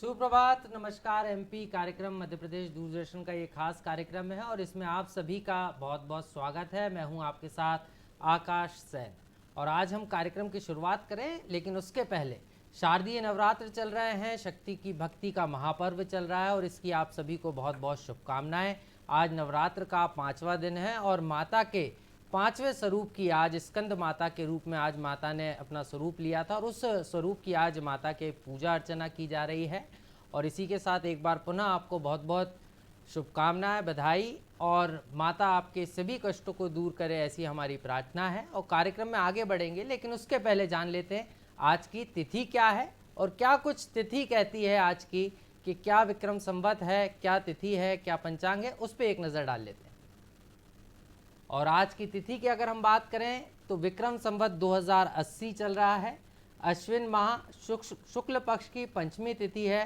सुप्रभात, नमस्कार। एमपी कार्यक्रम मध्य प्रदेश दूरदर्शन का ये खास कार्यक्रम है और इसमें आप सभी का बहुत बहुत स्वागत है। मैं हूं आपके साथ आकाश सैन और आज हम कार्यक्रम की शुरुआत करें, लेकिन उसके पहले शारदीय नवरात्र चल रहे हैं, शक्ति की भक्ति का महापर्व चल रहा है और इसकी आप सभी को बहुत बहुत शुभकामनाएं। आज नवरात्र का 5वां दिन है और माता के 5वें स्वरूप की आज स्कंद माता के रूप में आज माता ने अपना स्वरूप लिया था और उस स्वरूप की आज माता के पूजा अर्चना की जा रही है। और इसी के साथ एक बार पुनः आपको बहुत बहुत शुभकामनाएं, बधाई और माता आपके सभी कष्टों को दूर करे, ऐसी हमारी प्रार्थना है। और कार्यक्रम में आगे बढ़ेंगे, लेकिन उसके पहले जान लेते हैं आज की तिथि क्या है और क्या कुछ तिथि कहती है आज की, कि क्या विक्रम संवत है, क्या तिथि है, क्या पंचांग है, उस पर एक नज़र डाल लेते हैं। और आज की तिथि की अगर हम बात करें तो विक्रम संवत 2080 चल रहा है। अश्विन माह शुक्ल पक्ष की पंचमी तिथि है।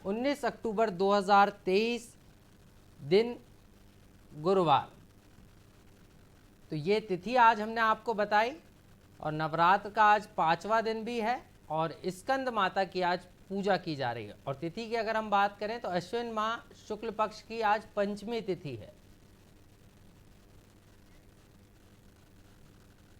19 अक्टूबर 2023 दिन गुरुवार। तो ये तिथि आज हमने आपको बताई और नवरात्र का आज 5वां दिन भी है और स्कंद माता की आज पूजा की जा रही है। और तिथि की अगर हम बात करें तो अश्विन माह शुक्ल पक्ष की आज पंचमी तिथि है।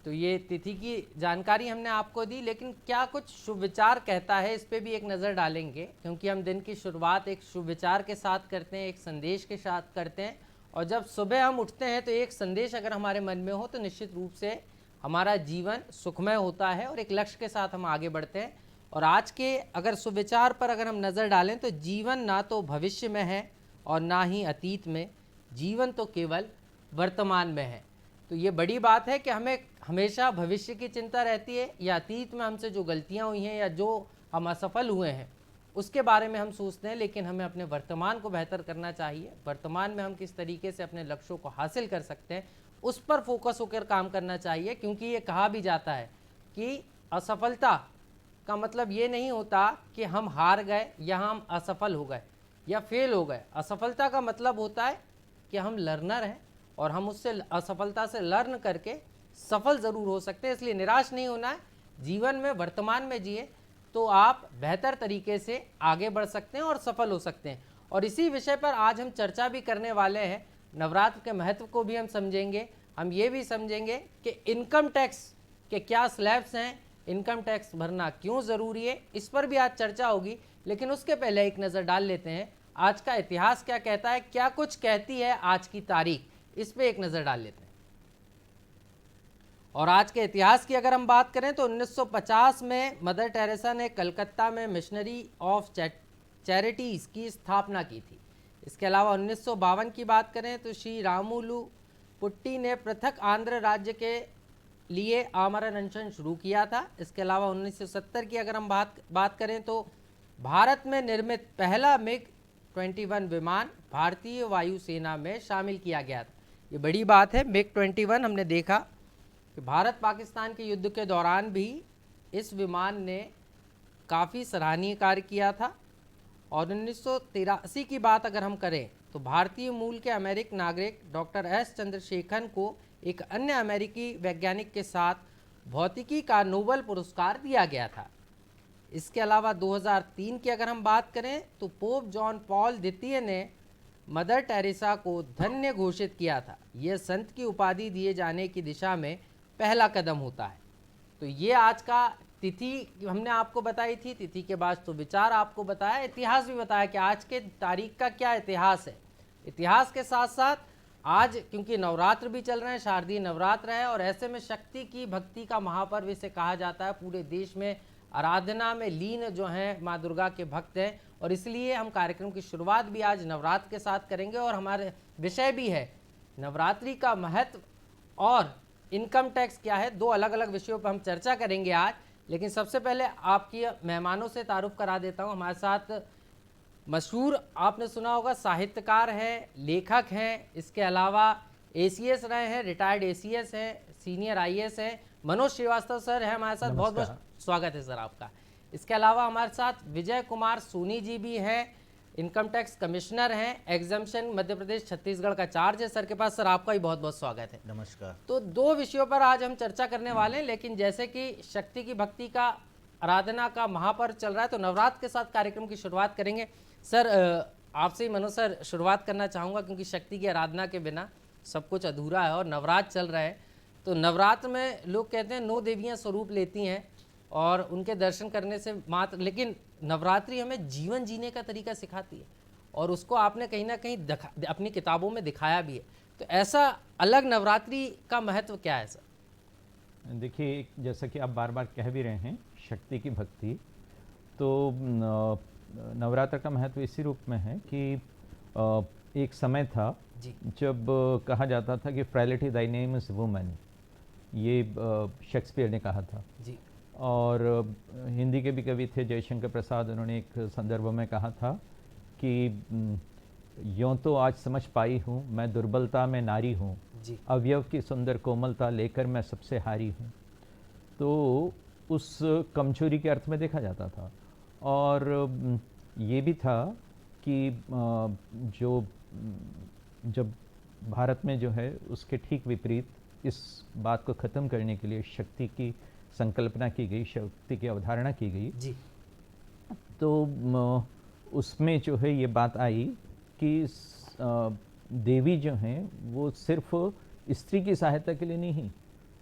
तो ये तिथि की जानकारी हमने आपको दी, लेकिन क्या कुछ शुभ विचार कहता है इस पे भी एक नज़र डालेंगे, क्योंकि हम दिन की शुरुआत एक शुभ विचार के साथ करते हैं, एक संदेश के साथ करते हैं। और जब सुबह हम उठते हैं तो एक संदेश अगर हमारे मन में हो तो निश्चित रूप से हमारा जीवन सुखमय होता है और एक लक्ष्य के साथ हम आगे बढ़ते हैं। और आज के अगर सुविचार पर अगर हम नज़र डालें तो जीवन ना तो भविष्य में है और ना ही अतीत में, जीवन तो केवल वर्तमान में है। तो ये बड़ी बात है कि हमें हमेशा भविष्य की चिंता रहती है या अतीत में हमसे जो गलतियां हुई हैं या जो हम असफल हुए हैं उसके बारे में हम सोचते हैं, लेकिन हमें अपने वर्तमान को बेहतर करना चाहिए। वर्तमान में हम किस तरीके से अपने लक्ष्यों को हासिल कर सकते हैं उस पर फोकस होकर काम करना चाहिए, क्योंकि ये कहा भी जाता है कि असफलता का मतलब ये नहीं होता कि हम हार गए या हम असफल हो गए या फेल हो गए। असफलता का मतलब होता है कि हम लर्नर हैं और हम उससे असफलता से लर्न करके सफल ज़रूर हो सकते हैं। इसलिए निराश नहीं होना है, जीवन में वर्तमान में जिए तो आप बेहतर तरीके से आगे बढ़ सकते हैं और सफल हो सकते हैं। और इसी विषय पर आज हम चर्चा भी करने वाले हैं। नवरात्र के महत्व को भी हम समझेंगे। हम ये भी समझेंगे कि इनकम टैक्स के क्या स्लैब्स हैं, इनकम टैक्स भरना क्यों ज़रूरी है, इस पर भी आज चर्चा होगी। लेकिन उसके पहले एक नज़र डाल लेते हैं आज का इतिहास क्या कहता है, क्या कुछ कहती है आज की तारीख, इस पे एक नज़र डाल लेते हैं। और आज के इतिहास की अगर हम बात करें तो 1950 में मदर टेरेसा ने कलकत्ता में मिशनरी ऑफ चैरिटीज़ की स्थापना की थी। इसके अलावा 1952 की बात करें तो श्री रामुलु पुट्टी ने पृथक आंध्र राज्य के लिए आमरण अनशन शुरू किया था। इसके अलावा 1970 की अगर हम बात करें तो भारत में निर्मित पहला मिग 21 विमान भारतीय वायुसेना में शामिल किया गया था। ये बड़ी बात है। मिग 21 हमने देखा कि भारत पाकिस्तान के युद्ध के दौरान भी इस विमान ने काफ़ी सराहनीय कार्य किया था। और 1983 की बात अगर हम करें तो भारतीय मूल के अमेरिकी नागरिक डॉक्टर एस चंद्रशेखरन को एक अन्य अमेरिकी वैज्ञानिक के साथ भौतिकी का नोबेल पुरस्कार दिया गया था। इसके अलावा 2003 की अगर हम बात करें तो पोप जॉन पॉल द्वितीय ने मदर टेरेसा को धन्य घोषित किया था। यह संत की उपाधि दिए जाने की दिशा में पहला कदम होता है। तो ये आज का तिथि हमने आपको बताई थी। तिथि के बाद तो विचार आपको बताया, इतिहास भी बताया कि आज के तारीख का क्या इतिहास है। इतिहास के साथ साथ आज क्योंकि नवरात्र भी चल रहे हैं, शारदीय नवरात्र है और ऐसे में शक्ति की भक्ति का महापर्व इसे कहा जाता है। पूरे देश में आराधना में लीन जो हैं माँ दुर्गा के भक्त हैं और इसलिए हम कार्यक्रम की शुरुआत भी आज नवरात्र के साथ करेंगे। और हमारे विषय भी है नवरात्रि का महत्व और इनकम टैक्स क्या है। दो अलग अलग विषयों पर हम चर्चा करेंगे आज। लेकिन सबसे पहले आपकी मेहमानों से तारुफ करा देता हूँ। हमारे साथ मशहूर, आपने सुना होगा, साहित्यकार हैं, लेखक हैं, इसके अलावा ACS रहे हैं, रिटायर्ड ACS हैं, सीनियर IAS हैं, मनोज श्रीवास्तव सर हैं हमारे साथ। बहुत बहुत स्वागत है सर आपका। इसके अलावा हमारे साथ विजय कुमार सोनी जी भी हैं, इनकम टैक्स कमिश्नर हैं, एग्जाम्पशन मध्य प्रदेश छत्तीसगढ़ का चार्ज है सर के पास। सर आपका भी बहुत बहुत स्वागत है। नमस्कार। तो दो विषयों पर आज हम चर्चा करने वाले हैं, लेकिन जैसे कि शक्ति की भक्ति का आराधना का महापर्व चल रहा है, तो नवरात्र के साथ कार्यक्रम की शुरुआत करेंगे। सर आपसे ही मनोज सर शुरुआत करना चाहूँगा, क्योंकि शक्ति की आराधना के बिना सब कुछ अधूरा है और नवरात्र चल रहे हैं। तो नवरात्र में लोग कहते हैं 9 देवियाँ स्वरूप लेती हैं और उनके दर्शन करने से मात्र, लेकिन नवरात्रि हमें जीवन जीने का तरीका सिखाती है और उसको आपने कहीं ना कहीं अपनी किताबों में दिखाया भी है। तो ऐसा अलग नवरात्रि का महत्व क्या है सर? देखिए, जैसा कि आप बार बार कह भी रहे हैं, शक्ति की भक्ति, तो नवरात्र का महत्व इसी रूप में है कि एक समय था जी। जब कहा जाता था कि फ्रैलिटी दाई नेम इज वुमन, ये शेक्सपियर ने कहा था जी। और हिंदी के भी कवि थे जयशंकर प्रसाद, उन्होंने एक संदर्भ में कहा था कि यों तो आज समझ पाई हूँ मैं दुर्बलता में नारी हूँ, अवयव की सुंदर कोमलता लेकर मैं सबसे हारी हूँ। तो उस कमजोरी के अर्थ में देखा जाता था और ये भी था कि जब भारत में जो है उसके ठीक विपरीत इस बात को ख़त्म करने के लिए शक्ति की संकल्पना की गई, शक्ति की अवधारणा की गई जी। तो उसमें जो है ये बात आई कि देवी जो हैं वो सिर्फ स्त्री की सहायता के लिए नहीं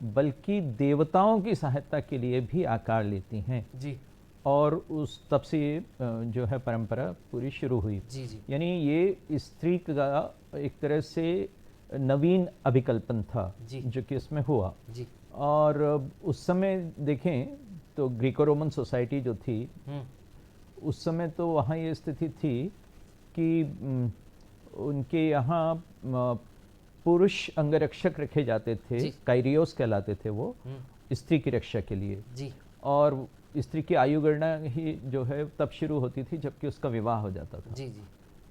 बल्कि देवताओं की सहायता के लिए भी आकार लेती हैं जी। और उस तब से ये जो है परंपरा पूरी शुरू हुई। जी जी। यानी ये स्त्री का एक तरह से नवीन अभिकल्पन था जो कि इसमें हुआ जी। और उस समय देखें तो ग्रीको रोमन सोसाइटी जो थी उस समय तो वहाँ ये स्थिति थी कि उनके यहाँ पुरुष अंगरक्षक रखे जाते थे, काइरियोस कहलाते थे वो, स्त्री की रक्षा के लिए जी। और स्त्री की आयु गणना ही जो है तब शुरू होती थी जबकि उसका विवाह हो जाता था। जी जी।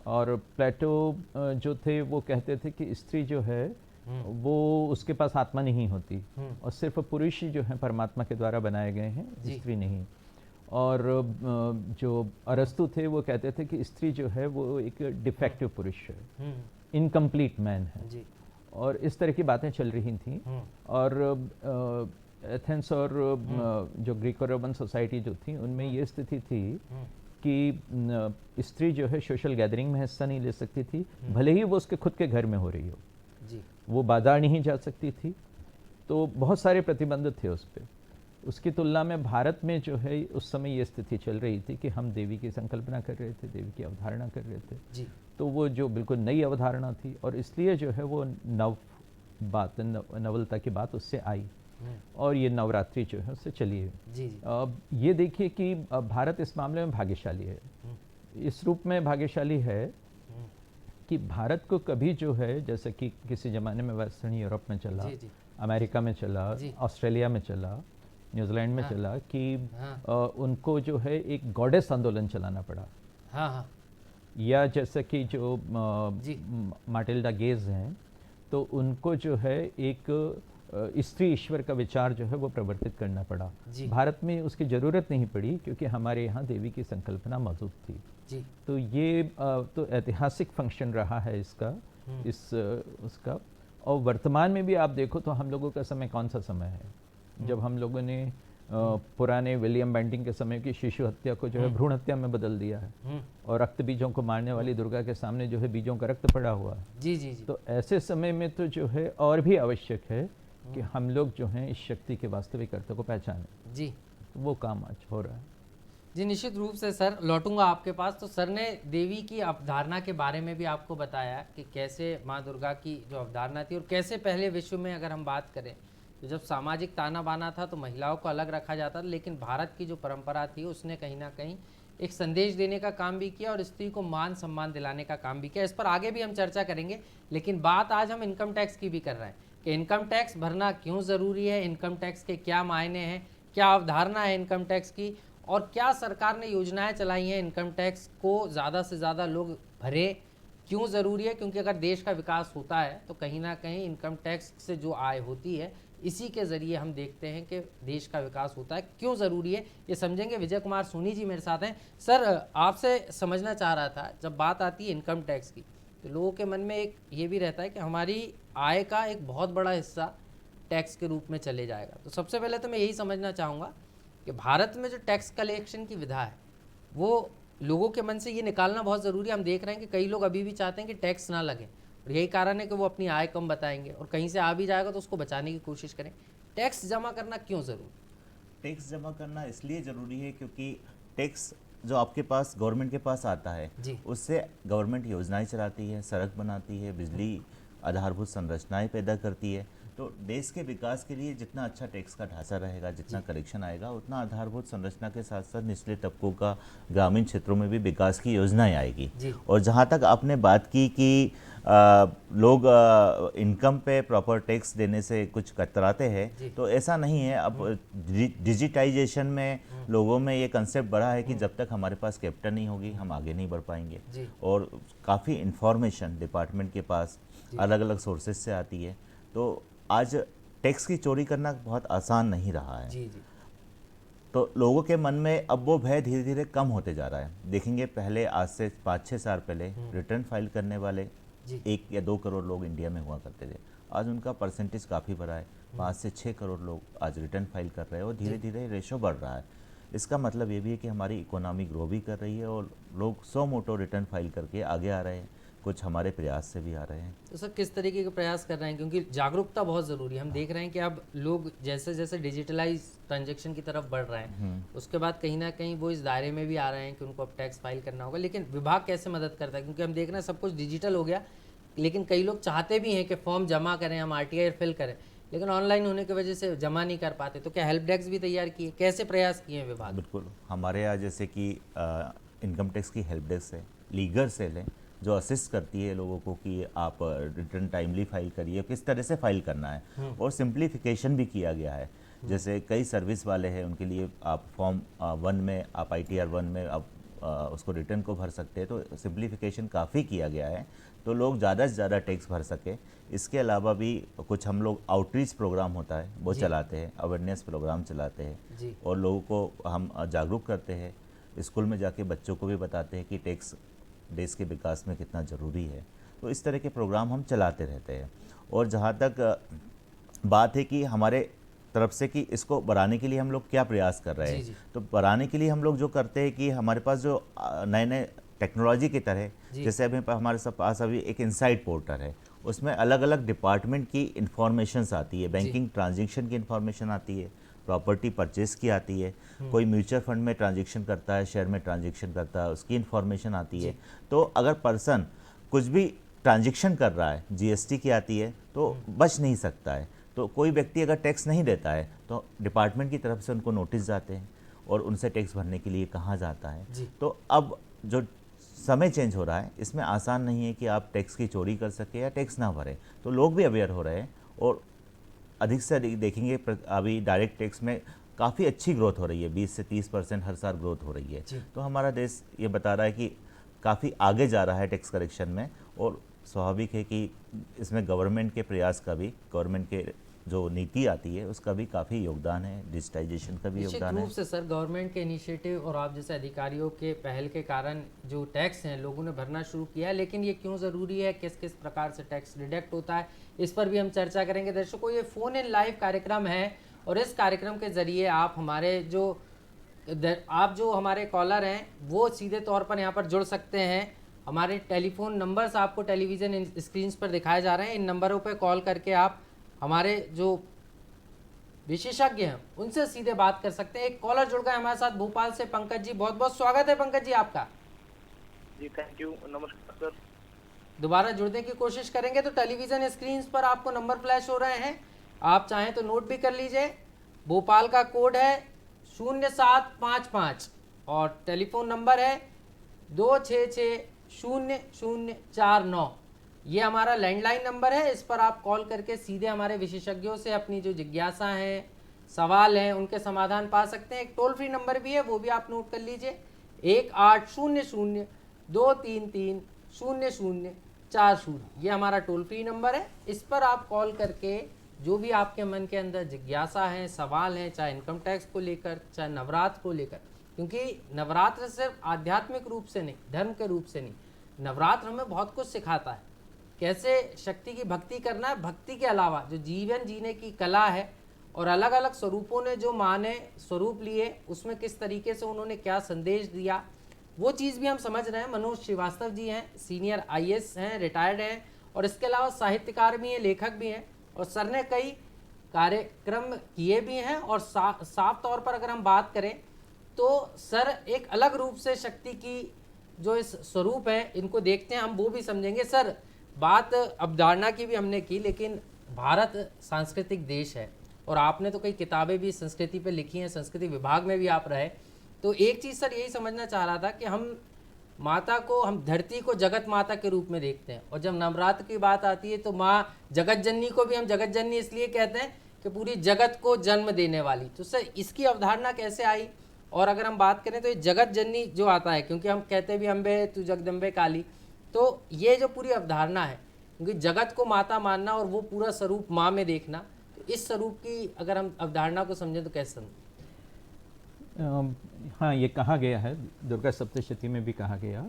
और प्लेटो जो थे वो कहते थे कि स्त्री जो है वो उसके पास आत्मा नहीं होती और सिर्फ पुरुष ही जो है परमात्मा के द्वारा बनाए गए हैं, स्त्री नहीं। और जो अरस्तु थे वो कहते थे कि स्त्री जो है वो एक डिफेक्टिव पुरुष है, इनकम्प्लीट मैन है जी। और इस तरह की बातें चल रही थी और एथेंस और जो ग्रीको रोमन सोसाइटी जो थी उनमें ये स्थिति थी कि स्त्री जो है सोशल गैदरिंग में हिस्सा नहीं ले सकती थी, भले ही वो उसके खुद के घर में हो रही हो जी। वो बाजार नहीं जा सकती थी, तो बहुत सारे प्रतिबंध थे उस पर। उसकी तुलना में भारत में जो है उस समय ये स्थिति चल रही थी कि हम देवी की संकल्पना कर रहे थे, देवी की अवधारणा कर रहे थे जी। तो वो जो बिल्कुल नई अवधारणा थी और इसलिए जो है वो नवलता की बात उससे आई और ये नवरात्रि जो है उससे चली है जी जी। ये देखिए कि भारत इस मामले में भाग्यशाली है, इस रूप में भाग्यशाली है कि भारत को कभी जो है जैसे कि किसी ज़माने में वेस्टर्न यूरोप में चला जी जी। अमेरिका में चला, ऑस्ट्रेलिया में चला, न्यूजीलैंड में चला कि उनको जो है एक गॉडेस आंदोलन चलाना पड़ा या जैसे कि जो माटिल्डा गेज हैं तो उनको जो है एक स्त्री ईश्वर का विचार जो है वो प्रवर्तित करना पड़ा। भारत में उसकी ज़रूरत नहीं पड़ी क्योंकि हमारे यहाँ देवी की संकल्पना मौजूद थी जी। तो ये तो ऐतिहासिक फंक्शन रहा है इसका उसका। और वर्तमान में भी आप देखो तो हम लोगों का समय कौन सा समय है जब हम लोगों ने पुराने विलियम बेंटिंग के समय की शिशु हत्या को जो है भ्रूण हत्या में बदल दिया है और रक्त बीजों को मारने वाली दुर्गा के सामने जो है बीजों का रक्त पड़ा हुआ है जी जी जी। तो ऐसे समय में तो जो है और भी आवश्यक है कि हम लोग जो हैं इस शक्ति के वास्तविक अर्थ को पहचानें जी। तो वो काम आज हो रहा है जी। निश्चित रूप से सर लौटूंगा आपके पास। तो सर ने देवी की अवधारणा के बारे में भी आपको बताया कि कैसे माँ दुर्गा की जो अवधारणा थी और कैसे पहले विश्व में अगर हम बात करें तो जब सामाजिक ताना बाना था तो महिलाओं को अलग रखा जाता था, लेकिन भारत की जो परंपरा थी उसने कहीं ना कहीं एक संदेश देने का काम भी किया और स्त्री को मान सम्मान दिलाने का काम भी किया। इस पर आगे भी हम चर्चा करेंगे, लेकिन बात आज हम इनकम टैक्स की भी कर रहे हैं कि इनकम टैक्स भरना क्यों ज़रूरी है, इनकम टैक्स के क्या मायने हैं, क्या अवधारणा है इनकम टैक्स की और क्या सरकार ने योजनाएं चलाई हैं इनकम टैक्स को ज़्यादा से ज़्यादा लोग भरे, क्यों ज़रूरी है। क्योंकि अगर देश का विकास होता है तो कहीं ना कहीं इनकम टैक्स से जो आय होती है इसी के ज़रिए हम देखते हैं कि देश का विकास होता है। क्यों ज़रूरी है ये समझेंगे। विजय कुमार सोनी जी मेरे साथ हैं। सर आपसे समझना चाह रहा था, जब बात आती है इनकम टैक्स की तो लोगों के मन में एक ये भी रहता है कि हमारी आय का एक बहुत बड़ा हिस्सा टैक्स के रूप में चले जाएगा। तो सबसे पहले तो मैं यही समझना चाहूँगा कि भारत में जो टैक्स कलेक्शन की विधा है वो लोगों के मन से ये निकालना बहुत ज़रूरी है। हम देख रहे हैं कि कई लोग अभी भी चाहते हैं कि टैक्स ना लगे, और यही कारण है कि वो अपनी आय कम बताएंगे, और कहीं से आ भी जाएगा तो उसको बचाने की कोशिश करें। टैक्स जमा करना क्यों ज़रूरी? टैक्स जमा करना इसलिए ज़रूरी है क्योंकि टैक्स जो आपके पास गवर्नमेंट के पास आता है जी। उससे गवर्नमेंट योजनाएं चलाती है, सड़क बनाती है, बिजली आधारभूत संरचनाएं पैदा करती है। तो देश के विकास के लिए जितना अच्छा टैक्स का ढांचा रहेगा, जितना कलेक्शन आएगा, उतना आधारभूत संरचना के साथ साथ निचले तबकों का, ग्रामीण क्षेत्रों में भी विकास की योजनाएं आएगी। और जहाँ तक आपने बात की कि लोग इनकम पे प्रॉपर टैक्स देने से कुछ कतराते हैं, तो ऐसा नहीं है। अब डिजिटाइजेशन में लोगों में ये कंसेप्ट बढ़ा है कि जब तक हमारे पास कैपिटल नहीं होगी हम आगे नहीं बढ़ पाएंगे। और काफ़ी इंफॉर्मेशन डिपार्टमेंट के पास अलग अलग सोर्सेज से आती है, तो आज टैक्स की चोरी करना बहुत आसान नहीं रहा है। तो लोगों के मन में अब वो भय धीरे धीरे कम होते जा रहा है। देखेंगे पहले, आज से 5-6 साल पहले रिटर्न फाइल करने वाले 1 या 2 करोड़ लोग इंडिया में हुआ करते थे। आज उनका परसेंटेज काफ़ी बढ़ा है, 5 से 6 करोड़ लोग आज रिटर्न फाइल कर रहे हैं, और धीरे धीरे रेशो बढ़ रहा है। इसका मतलब ये भी है कि हमारी इकोनॉमी ग्रो भी कर रही है और लोग सो मोटो रिटर्न फाइल करके आगे आ रहे हैं, कुछ हमारे प्रयास से भी आ रहे हैं। तो सर किस तरीके के प्रयास कर रहे हैं, क्योंकि जागरूकता बहुत ज़रूरी है। हम देख रहे हैं कि अब लोग जैसे जैसे डिजिटलाइज ट्रांजैक्शन की तरफ बढ़ रहे हैं, उसके बाद कहीं ना कहीं वो इस दायरे में भी आ रहे हैं कि उनको अब टैक्स फाइल करना होगा। लेकिन विभाग कैसे मदद करता है, क्योंकि हम देख रहे हैं सब कुछ डिजिटल हो गया, लेकिन कई लोग चाहते भी हैं कि फॉर्म जमा करें, हम RTI फिल करें, लेकिन ऑनलाइन होने की वजह से जमा नहीं कर पाते। तो क्या हेल्प डेस्क भी तैयार किए, कैसे प्रयास किए हैं विभाग? बिल्कुल, हमारे यहाँ जैसे कि इनकम टैक्स की हेल्प डेस्क है, लीगल सेल है, जो असिस्ट करती है लोगों को कि आप रिटर्न टाइमली फाइल करिए, किस तरह से फाइल करना है, और सिंप्लीफिकेशन भी किया गया है। जैसे कई सर्विस वाले हैं, उनके लिए आप फॉर्म 1 में, आप ITR 1 में आप उसको रिटर्न को भर सकते हैं। तो सिंप्लीफिकेशन काफ़ी किया गया है, तो लोग ज़्यादा से ज़्यादा टैक्स भर सके। इसके अलावा भी कुछ हम लोग आउटरीच प्रोग्राम होता है वो चलाते हैं, अवेयरनेस प्रोग्राम चलाते हैं, और लोगों को हम जागरूक करते हैं। स्कूल में जाके बच्चों को भी बताते हैं कि टैक्स देश के विकास में कितना ज़रूरी है। तो इस तरह के प्रोग्राम हम चलाते रहते हैं। और जहाँ तक बात है कि हमारे तरफ से कि इसको बढ़ाने के लिए हम लोग क्या प्रयास कर रहे हैं, तो बढ़ाने के लिए हम लोग जो करते हैं कि हमारे पास जो नए नए टेक्नोलॉजी की तरह, जैसे अभी हमारे पास अभी एक इनसाइट पोर्टल है, उसमें अलग अलग डिपार्टमेंट की इंफॉर्मेशंस आती है, बैंकिंग ट्रांजैक्शन की इंफॉर्मेशन आती है, प्रॉपर्टी परचेस की आती है, कोई म्यूचुअल फंड में ट्रांजैक्शन करता है, शेयर में ट्रांजैक्शन करता है, उसकी इंफॉर्मेशन आती है। तो अगर पर्सन कुछ भी ट्रांजैक्शन कर रहा है, GST की आती है, तो बच नहीं सकता है। तो कोई व्यक्ति अगर टैक्स नहीं देता है तो डिपार्टमेंट की तरफ से उनको नोटिस जाते हैं और उनसे टैक्स भरने के लिए कहा जाता है। तो अब जो समय चेंज हो रहा है, इसमें आसान नहीं है कि आप टैक्स की चोरी कर सके या टैक्स ना भरें। तो लोग भी अवेयर हो रहे हैं, और अधिक से अधिक देखेंगे अभी डायरेक्ट टैक्स में काफ़ी अच्छी ग्रोथ हो रही है, 20 से 30% हर साल ग्रोथ हो रही है। तो हमारा देश ये बता रहा है कि काफ़ी आगे जा रहा है टैक्स कलेक्शन में, और स्वाभाविक है कि इसमें गवर्नमेंट के प्रयास का भी, गवर्नमेंट के जो नीति आती है उसका भी काफ़ी योगदान है, डिजिटाइजेशन का भी योगदान है। रूप से सर गवर्नमेंट के इनिशिएटिव और आप जैसे अधिकारियों के पहल के कारण जो टैक्स हैं लोगों ने भरना शुरू किया है, लेकिन ये क्यों ज़रूरी है, किस किस प्रकार से टैक्स डिडक्ट होता है, इस पर भी हम चर्चा करेंगे। दर्शकों, ये फ़ोन इन लाइव कार्यक्रम है, और इस कार्यक्रम के ज़रिए आप हमारे कॉलर हैं वो सीधे तौर पर यहाँ पर जुड़ सकते हैं। हमारे टेलीफोन नंबर्स आपको टेलीविज़न स्क्रीन पर दिखाए जा रहे हैं। इन नंबरों पर कॉल करके आप हमारे जो विशेषज्ञ हैं उनसे सीधे बात कर सकते हैं। एक कॉलर जुड़ गए हमारे साथ भोपाल से, पंकज जी, बहुत बहुत स्वागत है पंकज जी आपका। जी थैंक यू, नमस्कार सर। दोबारा जुड़ने की कोशिश करेंगे तो टेलीविजन स्क्रीन पर आपको नंबर फ्लैश हो रहे हैं, आप चाहें तो नोट भी कर लीजिए। भोपाल का कोड है 0755 और टेलीफोन नंबर है 2660049। ये हमारा लैंडलाइन नंबर है, इस पर आप कॉल करके सीधे हमारे विशेषज्ञों से अपनी जो जिज्ञासा है, सवाल हैं, उनके समाधान पा सकते हैं। एक टोल फ्री नंबर भी है, वो भी आप नोट कर लीजिए, 1800-233-0040। ये हमारा टोल फ्री नंबर है। इस पर आप कॉल करके जो भी आपके मन के अंदर जिज्ञासा है, सवाल हैं, चाहे इनकम टैक्स को लेकर, चाहे नवरात्र को लेकर, क्योंकि नवरात्र सिर्फ आध्यात्मिक रूप से नहीं, धर्म के रूप से नहीं, नवरात्र हमें बहुत कुछ सिखाता है, कैसे शक्ति की भक्ति करना है। भक्ति के अलावा जो जीवन जीने की कला है और अलग अलग स्वरूपों ने जो माँ ने स्वरूप लिए उसमें किस तरीके से उन्होंने क्या संदेश दिया, वो चीज़ भी हम समझ रहे हैं। मनोज श्रीवास्तव जी हैं, सीनियर आईएएस हैं, रिटायर्ड हैं, और इसके अलावा साहित्यकार भी हैं, लेखक भी हैं, और सर ने कई कार्यक्रम किए भी हैं। और साफ तौर पर अगर हम बात करें तो सर एक अलग रूप से शक्ति की जो इस स्वरूप है इनको देखते हैं, हम वो भी समझेंगे। सर, बात अवधारणा की भी हमने की, लेकिन भारत सांस्कृतिक देश है और आपने तो कई किताबें भी संस्कृति पे लिखी हैं, संस्कृति विभाग में भी आप रहे। तो एक चीज़ सर यही समझना चाह रहा था कि हम माता को, हम धरती को जगत माता के रूप में देखते हैं, और जब नवरात्र की बात आती है तो माँ जगत जननी को भी हम जगत जननी इसलिए कहते हैं कि पूरी जगत को जन्म देने वाली। तो सर इसकी अवधारणा कैसे आई? और अगर हम बात करें तो ये जगत जननी जो आता है, क्योंकि हम कहते भी अम्बे तू जगदम्बे काली, तो ये जो पूरी अवधारणा है, क्योंकि जगत को माता मानना और वो पूरा स्वरूप माँ में देखना, तो इस स्वरूप की अगर हम अवधारणा को समझें तो कैसे समझें? हाँ, ये कहा गया है, दुर्गा सप्तशती में भी कहा गया,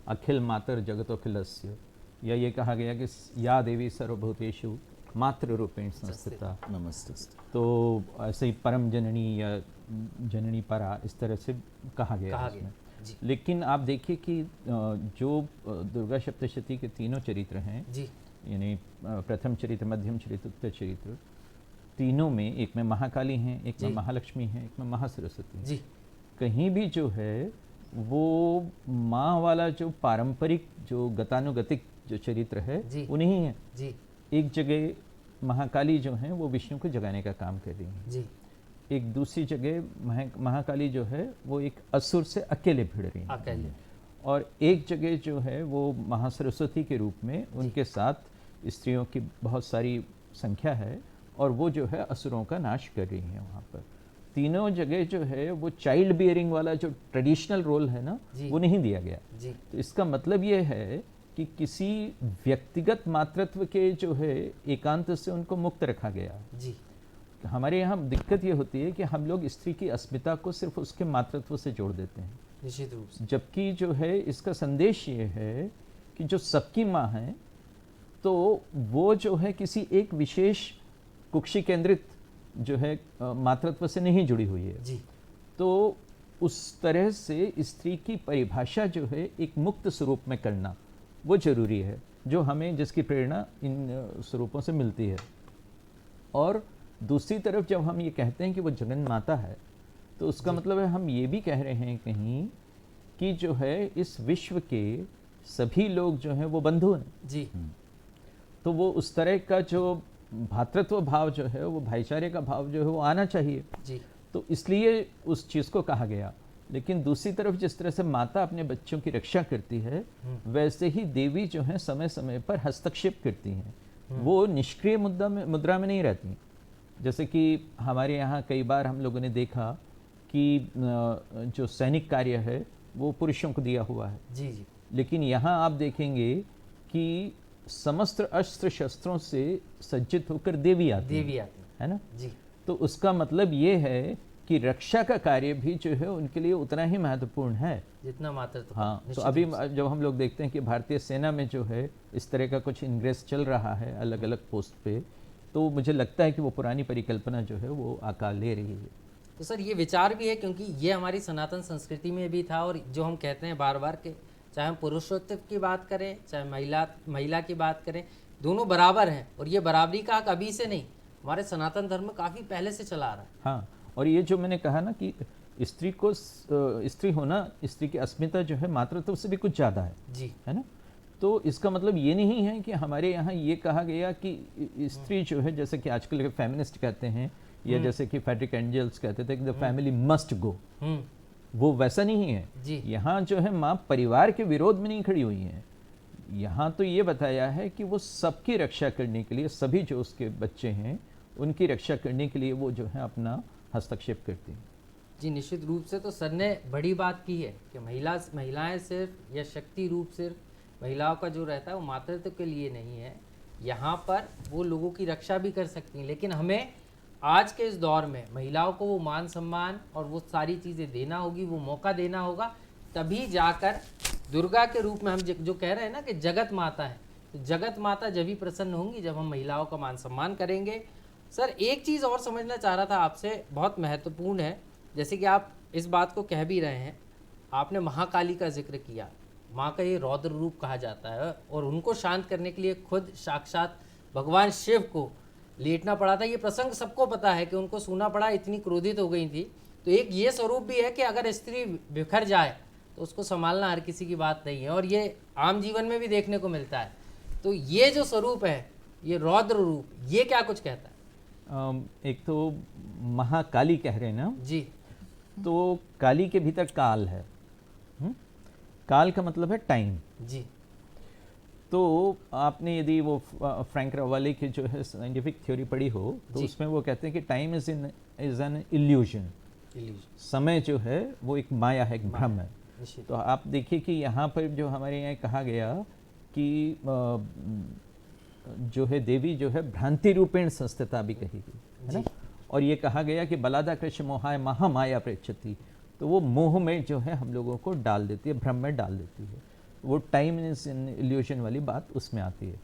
अखिल मातर जगतोखिलस्य, या ये कहा गया कि या देवी सर्वभूतेषु मातृ रूपेण संस्थिता नमस्ते। तो ऐसे ही परम जननी या जननी परा, इस तरह से कहा गया है इसमें। लेकिन आप देखिए कि जो दुर्गा सप्तशती के तीनों चरित्र हैं, यानी प्रथम चरित्र, मध्यम चरित्र, उत्तर चरित्र, तीनों में, एक में महाकाली हैं, एक में महालक्ष्मी हैं, एक में महासरस्वती हैं। कहीं भी जो है वो माँ वाला जो पारंपरिक जो गतानुगतिक जो चरित्र है वो नहीं है। एक जगह महाकाली जो है वो विष्णु को जगाने का काम कर रही हैं, एक दूसरी जगह महाकाली जो है वो एक असुर से अकेले भिड़ रही है, और एक जगह जो है वो महासरस्वती के रूप में उनके साथ स्त्रियों की बहुत सारी संख्या है, और वो जो है असुरों का नाश कर रही हैं वहाँ पर। तीनों जगह जो है वो चाइल्ड बियरिंग वाला जो ट्रेडिशनल रोल है ना, वो नहीं दिया गया। तो इसका मतलब ये है कि किसी व्यक्तिगत मातृत्व के जो है एकांत से उनको मुक्त रखा गया। हमारे यहाँ दिक्कत ये होती है कि हम लोग स्त्री की अस्मिता को सिर्फ उसके मातृत्व से जोड़ देते हैं, निश्चित रूप से, जबकि जो है इसका संदेश ये है कि जो सबकी माँ है तो वो जो है किसी एक विशेष कुक्षी केंद्रित जो है मातृत्व से नहीं जुड़ी हुई है। तो उस तरह से स्त्री की परिभाषा जो है एक मुक्त स्वरूप में करना वो जरूरी है, जो हमें, जिसकी प्रेरणा इन स्वरूपों से मिलती है। और दूसरी तरफ जब हम ये कहते हैं कि वो जगन माता है, तो उसका मतलब है हम ये भी कह रहे हैं कहीं कि जो है इस विश्व के सभी लोग जो हैं वो बंधु हैं। तो वो उस तरह का जो भातृत्व भाव जो है, वो भाईचारे का भाव जो है वो आना चाहिए। तो इसलिए उस चीज़ को कहा गया। लेकिन दूसरी तरफ जिस तरह से माता अपने बच्चों की रक्षा करती है, वैसे ही देवी जो है समय समय पर हस्तक्षेप करती हैं। वो निष्क्रिय मुद्रा में नहीं रहती। जैसे कि हमारे यहाँ कई बार हम लोगों ने देखा कि जो सैनिक कार्य है वो पुरुषों को दिया हुआ है। लेकिन यहाँ आप देखेंगे कि समस्त अस्त्र शस्त्रों से सज्जित होकर देवी आती है ना। तो उसका मतलब ये है कि रक्षा का कार्य भी जो है उनके लिए उतना ही महत्वपूर्ण है जितना मातृत्व। हाँ, तो अभी जब हम लोग देखते हैं कि भारतीय सेना में जो है इस तरह का कुछ इंग्रेस चल रहा है अलग अलग पोस्ट पे, तो मुझे लगता है कि वो पुरानी परिकल्पना जो है वो आकार ले रही है। तो सर ये विचार भी है, क्योंकि ये हमारी सनातन संस्कृति में भी था, और जो हम कहते हैं बार बार के, चाहे हम पुरुषोत्व की बात करें चाहे महिला की बात करें, दोनों बराबर हैं, और ये बराबरी का हक अभी से नहीं, हमारे सनातन धर्म में काफ़ी पहले से चला आ रहा है। हाँ, और ये जो मैंने कहा ना कि स्त्री को स्त्री होना, स्त्री की अस्मिता जो है मातृत्व से भी कुछ ज़्यादा है ना। तो इसका मतलब ये नहीं है कि हमारे यहाँ ये कहा गया कि स्त्री जो है, जैसे कि आजकल के फेमिनिस्ट कहते हैं, या जैसे कि फ्रेडरिक एंजल्स कहते थे कि द फैमिली मस्ट गो, वो वैसा नहीं है। यहाँ जो है माँ परिवार के विरोध में नहीं खड़ी हुई है। यहाँ तो ये बताया है कि वो सबकी रक्षा करने के लिए, सभी जो उसके बच्चे हैं उनकी रक्षा करने के लिए वो जो है अपना हस्तक्षेप करती हैं। जी निश्चित रूप से। तो सर ने बड़ी बात की है कि महिलाएं सिर्फ, या शक्ति रूप सिर्फ महिलाओं का जो रहता है वो मातृत्व के लिए नहीं है, यहाँ पर वो लोगों की रक्षा भी कर सकती हैं। लेकिन हमें आज के इस दौर में महिलाओं को वो मान सम्मान और वो सारी चीज़ें देना होगी, वो मौका देना होगा, तभी जाकर दुर्गा के रूप में हम जो कह रहे हैं ना कि जगत माता है, तो जगत माता जब भी प्रसन्न होंगी जब हम महिलाओं का मान सम्मान करेंगे सर एक चीज़ और समझना चाह रहा था आपसे, बहुत महत्वपूर्ण है, जैसे कि आप इस बात को कह भी रहे हैं, आपने महाकाली का जिक्र किया, माँ का ये रौद्र रूप कहा जाता है और उनको शांत करने के लिए खुद साक्षात भगवान शिव को लेटना पड़ा था। ये प्रसंग सबको पता है कि उनको सुना पड़ा, इतनी क्रोधित हो गई थी। तो एक ये स्वरूप भी है कि अगर स्त्री बिखर जाए तो उसको संभालना हर किसी की बात नहीं है, और ये आम जीवन में भी देखने को मिलता है। तो ये जो स्वरूप है, ये रौद्र रूप, ये क्या कुछ कहता है? एक तो महाकाली कह रहे हैं ना जी, तो काली के भीतर काल है। काल का मतलब है टाइम जी। तो आपने यदि वो फ्रैंक रावाले की जो है साइंटिफिक थ्योरी पढ़ी हो तो जी। उसमें वो कहते हैं कि टाइम इज एन इल्यूजन। समय जो है वो एक माया है, एक भ्रम है। निश्चित। तो आप देखिए कि यहाँ पर जो हमारे यहाँ कहा गया कि जो है देवी जो है भ्रांति रूपेण संस्थिता भी कही गई है ना, और ये कहा गया कि बलादा कृष्ण मोहाय महामाया प्रेक्षति, तो वो मोह में जो है हम लोगों को डाल देती है, भ्रम में डाल देती है। वो टाइम इज इन इल्यूजन वाली बात उसमें आती है।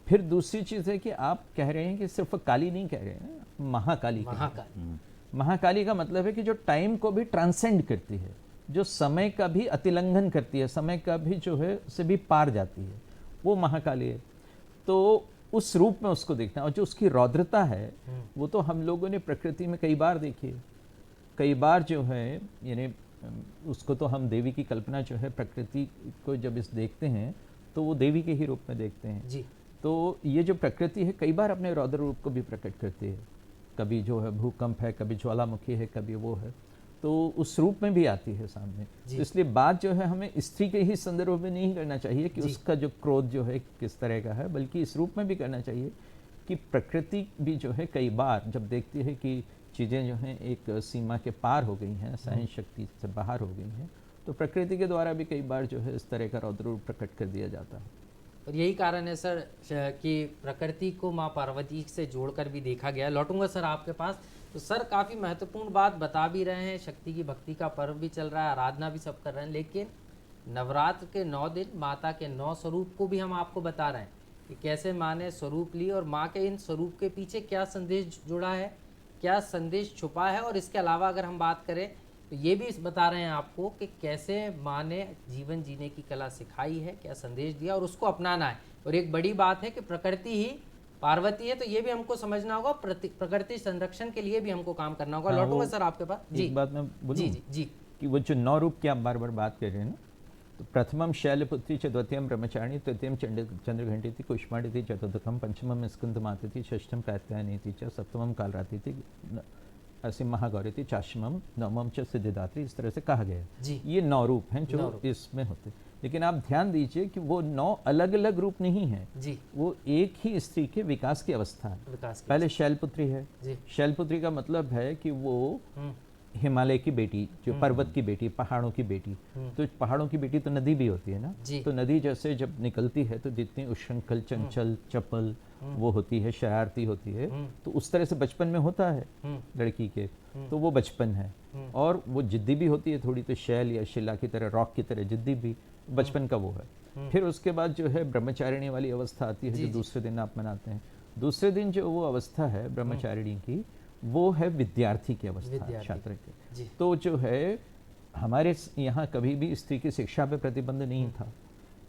फिर दूसरी चीज़ है कि आप कह रहे हैं कि सिर्फ काली नहीं कह रहे हैं, महाकाली कह रहे हैं। महाकाली का मतलब है कि जो टाइम को भी ट्रांसेंड करती है, जो समय का भी अतिलंघन करती है, समय का भी जो है से भी पार जाती है, वो महाकाली है। तो उस रूप में उसको देखना, और जो उसकी रौद्रता है वो तो हम लोगों ने प्रकृति में कई बार देखी है। कई बार जो है यानी उसको तो हम देवी की कल्पना जो है प्रकृति को जब इस देखते हैं तो वो देवी के ही रूप में देखते हैं जी। तो ये जो प्रकृति है कई बार अपने रौद्र रूप को भी प्रकट करती है। कभी जो है भूकंप है, कभी ज्वालामुखी है, कभी वो है, तो उस रूप में भी आती है सामने। तो इसलिए बात जो है हमें स्त्री के ही संदर्भ में नहीं करना चाहिए कि उसका जो क्रोध जो है किस तरह का है, बल्कि इस रूप में भी करना चाहिए कि प्रकृति भी जो है कई बार जब देखती है कि चीज़ें जो हैं एक सीमा के पार हो गई हैं, सहन शक्ति से बाहर हो गई हैं, तो प्रकृति के द्वारा भी कई बार जो है इस तरह का रौद्र रूप प्रकट कर दिया जाता है। और यही कारण है सर कि प्रकृति को माँ पार्वती से जोड़कर भी देखा गया। लौटूंगा सर आपके पास। तो सर काफ़ी महत्वपूर्ण बात बता भी रहे हैं, शक्ति की भक्ति का पर्व भी चल रहा है, आराधना भी सब कर रहे हैं, लेकिन नवरात्र के 9 दिन माता के 9 स्वरूप को भी हम आपको बता रहे हैं कि कैसे माँ ने स्वरूप ली और माँ के इन स्वरूप के पीछे क्या संदेश जुड़ा है, क्या संदेश छुपा है। और इसके अलावा अगर हम बात करें तो ये भी बता रहे हैं आपको कि कैसे माँ ने जीवन जीने की कला सिखाई है, क्या संदेश दिया और उसको अपनाना है। और एक बड़ी बात है कि प्रकृति ही पार्वती है, तो ये भी हमको समझना होगा, प्रकृति संरक्षण के लिए भी हमको काम करना होगा। लौटूंगा सर आपके पास। जी, एक बात मैं बोलूं जी जी जी कि वो जो 9 रूप की आप बार बार बात कर रहे हैं ना, तो प्रथमम शैलपुत्री च, द्वितीयम ब्रह्मचारिणी, तृतीयम चंद्रघंटी, कुष्मांडी, चतुर्थम पंचमम स्कंदमाती, षष्ठम कात्यायनी च, सप्तमम कालरात्रि, ऐसे महागौरी थी, चाशमम, नवमम च सिद्धिदात्री, इस तरह से कहा गया है। ये 9 रूप हैं जो इसमें होते। लेकिन आप ध्यान दीजिए कि वो 9 अलग अलग रूप नहीं है जी, वो एक ही स्त्री के विकास की अवस्था है। पहले शैलपुत्री है। शैलपुत्री का मतलब है कि वो हिमालय की बेटी, जो पर्वत की बेटी, पहाड़ों की बेटी। तो पहाड़ों की बेटी तो नदी भी होती है ना, तो नदी जैसे जब निकलती है तो जितनी उच्छृंखल, चंचल, चपल वो होती है, शरारती होती है, तो उस तरह से बचपन में होता है लड़की के, तो वो बचपन है। और वो जिद्दी भी होती है थोड़ी, तो शैल या शिला की तरह, रॉक की तरह जिद्दी भी, बचपन का वो है। फिर उसके बाद जो है ब्रह्मचारिणी वाली अवस्था आती है, जो दूसरे दिन आप मनाते हैं। दूसरे दिन जो वो अवस्था है ब्रह्मचारिणी की, वो है विद्यार्थी की अवस्था, छात्र की। तो जो है हमारे यहाँ कभी भी स्त्री की शिक्षा पे प्रतिबंध नहीं था,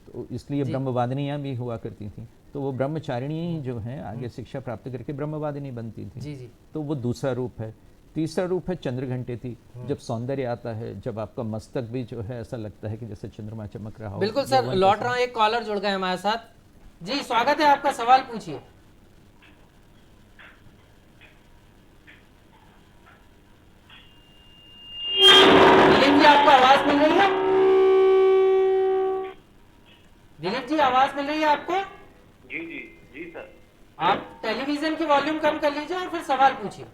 तो इसलिए ब्रह्मवादिनियाँ भी हुआ करती थी। तो वो ब्रह्मचारिणी जो है आगे शिक्षा प्राप्त करके ब्रह्मवादिनी बनती थी। तो वो दूसरा रूप है। तीसरा रूप है चंद्रघंटेती, जब सौंदर्य आता है, जब आपका मस्तक भी जो है ऐसा लगता है कि जैसे चंद्रमा चमक रहा हो। बिल्कुल सर, लौट रहा हूँ, एक कॉलर जुड़ गए हमारे साथ। जी स्वागत है आपका, सवाल पूछिए। दिलीप जी आपको आवाज मिल रही है? दिलीप जी आवाज मिल रही है आपको? जी जी जी सर। आप टेलीविजन की वॉल्यूम कम कर लीजिए और फिर सवाल पूछिए।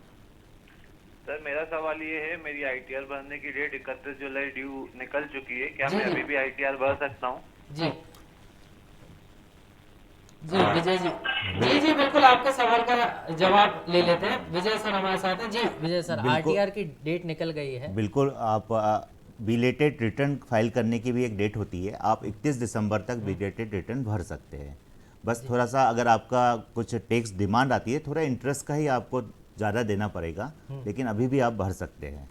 सर मेरा सवाल ये है, मेरी आईटीआर भरने की डेट 31 जुलाई ड्यू निकल चुकी है, क्या मैं अभी भी आईटीआर भर सकता हूँ? जी जी विजय जी, जी जी बिल्कुल आपके सवाल का जवाब ले लेते हैं। विजय सर हमारे साथ हैं। जी विजय सर, आरटीआर की डेट निकल गई है। बिल्कुल, आप बिलेटेड रिटर्न फाइल करने की भी एक डेट होती है, आप 31 दिसंबर तक बिलेटेड रिटर्न भर सकते हैं। बस थोड़ा सा अगर आपका कुछ टैक्स डिमांड आती है, थोड़ा इंटरेस्ट का ही आपको ज़्यादा देना पड़ेगा, लेकिन अभी भी आप भर सकते हैं।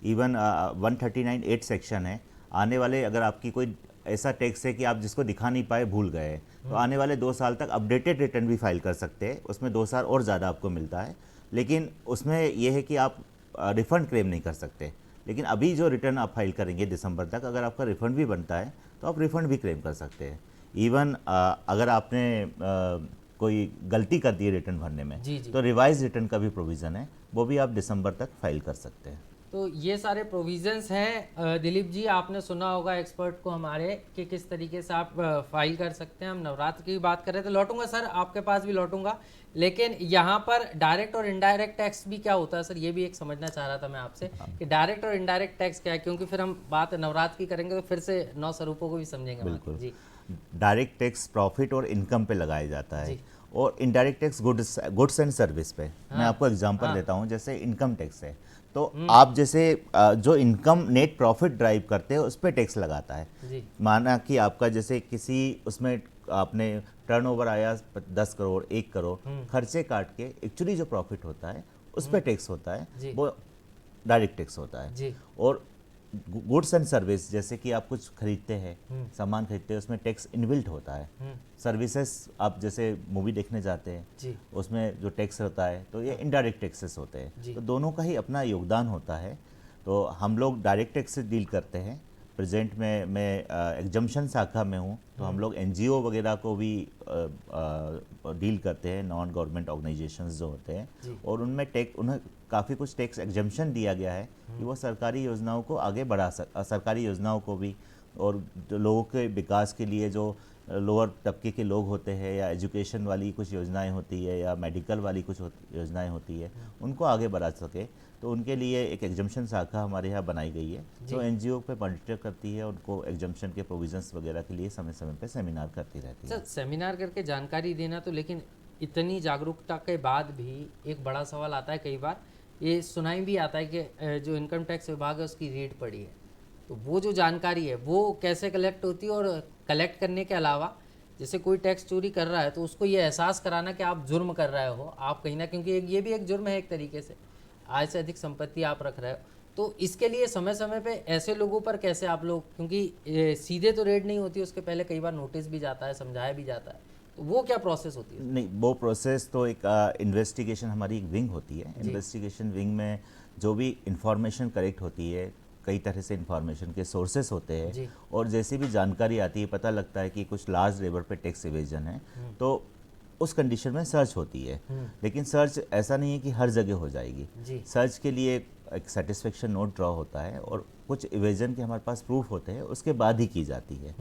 इवन 139(8) सेक्शन है, आने वाले अगर आपकी कोई ऐसा टैक्स है कि आप जिसको दिखा नहीं पाए, भूल गए, तो आने वाले 2 साल तक अपडेटेड रिटर्न भी फाइल कर सकते हैं, उसमें 2 साल और ज़्यादा आपको मिलता है। लेकिन उसमें यह है कि आप रिफ़ंड क्लेम नहीं कर सकते। लेकिन अभी जो रिटर्न आप फाइल करेंगे दिसंबर तक, अगर आपका रिफ़ंड भी बनता है तो आप रिफ़ंड भी क्लेम कर सकते हैं। इवन अगर आपने कोई गलती कर दी है रिटर्न भरने में, तो रिवाइज रिटर्न का भी प्रोविज़न है, वो भी आप दिसंबर तक फाइल कर सकते हैं। तो ये सारे प्रोविजंस हैं। दिलीप जी, आपने सुना होगा एक्सपर्ट को हमारे कि किस तरीके से आप फाइल कर सकते हैं। हम नवरात्र की बात कर रहे थे, लौटूंगा सर, आपके पास भी लौटूंगा, लेकिन यहाँ पर डायरेक्ट और इनडायरेक्ट टैक्स भी क्या होता है सर, ये भी एक समझना चाह रहा था मैं आपसे कि डायरेक्ट और इनडायरेक्ट टैक्स क्या है, क्योंकि फिर हम बात नवरात्र की करेंगे तो फिर से 9 स्वरूपों को भी समझेंगे। बिल्कुल जी, डायरेक्ट टैक्स प्रॉफिट और इनकम पे लगाया जाता है, और indirect tax goods and service पे। मैं आपको एग्जांपल देता हूँ, जैसे इनकम टैक्स है, तो आप जैसे जो इनकम नेट प्रॉफिट ड्राइव करते हैं उस पर टैक्स लगाता है। माना कि आपका जैसे किसी उसमें आपने टर्नओवर आया 10 करोड़ 1 करोड़, खर्चे काट के एक्चुअली जो प्रॉफिट होता है उस पर टैक्स होता है, वो डायरेक्ट टैक्स होता है। और गुड्स एंड सर्विस, जैसे कि आप कुछ खरीदते हैं, सामान खरीदते हैं, उसमें टैक्स इनबिल्ट होता है। सर्विसेज, आप जैसे मूवी देखने जाते हैं, उसमें जो टैक्स होता है, तो ये इनडायरेक्ट टैक्सेस होते हैं। तो दोनों का ही अपना योगदान होता है। तो हम लोग डायरेक्ट टैक्स से डील करते हैं। प्रेजेंट में मैं एग्जम्पशन शाखा में हूँ, तो हम लोग एनजीओ वगैरह को भी डील करते हैं, नॉन गवर्नमेंट ऑर्गेनाइजेशंस जो होते हैं, और उनमें उन्हें काफ़ी कुछ टैक्स एग्जम्पशन दिया गया है कि वो सरकारी योजनाओं को आगे बढ़ा सरकारी योजनाओं को भी, और लोगों के विकास के लिए जो लोअर तबके के लोग होते हैं, या एजुकेशन वाली कुछ योजनाएं होती है, या मेडिकल वाली कुछ योजनाएं होती है, उनको आगे बढ़ा सके, तो उनके लिए एक एग्जम्पशन शाखा हमारे यहाँ बनाई गई है, जो एनजीओ पे मॉनिटर करती है, उनको एग्जम्पशन के प्रोविजंस वगैरह के लिए समय समय पे सेमिनार करती रहती है। सर, सेमिनार करके जानकारी देना तो, लेकिन इतनी जागरूकता के बाद भी एक बड़ा सवाल आता है, कई बार ये सुनाई भी आता है कि जो इनकम टैक्स विभाग है उसकी रेड पड़ी है, तो वो जो जानकारी है वो कैसे कलेक्ट होती है, और कलेक्ट करने के अलावा जैसे कोई टैक्स चोरी कर रहा है तो उसको ये एहसास कराना कि आप जुर्म कर रहे हो, आप कहीं ना, क्योंकि ये भी एक जुर्म है एक तरीके से, आय से अधिक संपत्ति आप रख रहे हो, तो इसके लिए समय समय पे ऐसे लोगों पर कैसे आप लोग, क्योंकि सीधे तो रेड नहीं होती, उसके पहले कई बार नोटिस भी जाता है, समझाया भी जाता है, तो वो क्या प्रोसेस होती है? नहीं, वो प्रोसेस तो एक इन्वेस्टिगेशन हमारी एक विंग होती है। इन्वेस्टिगेशन विंग में जो भी इंफॉर्मेशन कलेक्ट होती है, कई तरह से इंफॉर्मेशन के सोर्सेस होते हैं, और जैसी भी जानकारी आती है, पता लगता है कि कुछ लार्ज लेवल पे टैक्स इवेजन है, तो उस कंडीशन में सर्च होती है। लेकिन सर्च ऐसा नहीं है कि हर जगह हो जाएगी। सर्च के लिए एक सेटिस्फेक्शन नोट ड्रॉ होता है, और कुछ इवेजन के हमारे पास प्रूफ होते हैं, उसके बाद ही की जाती है।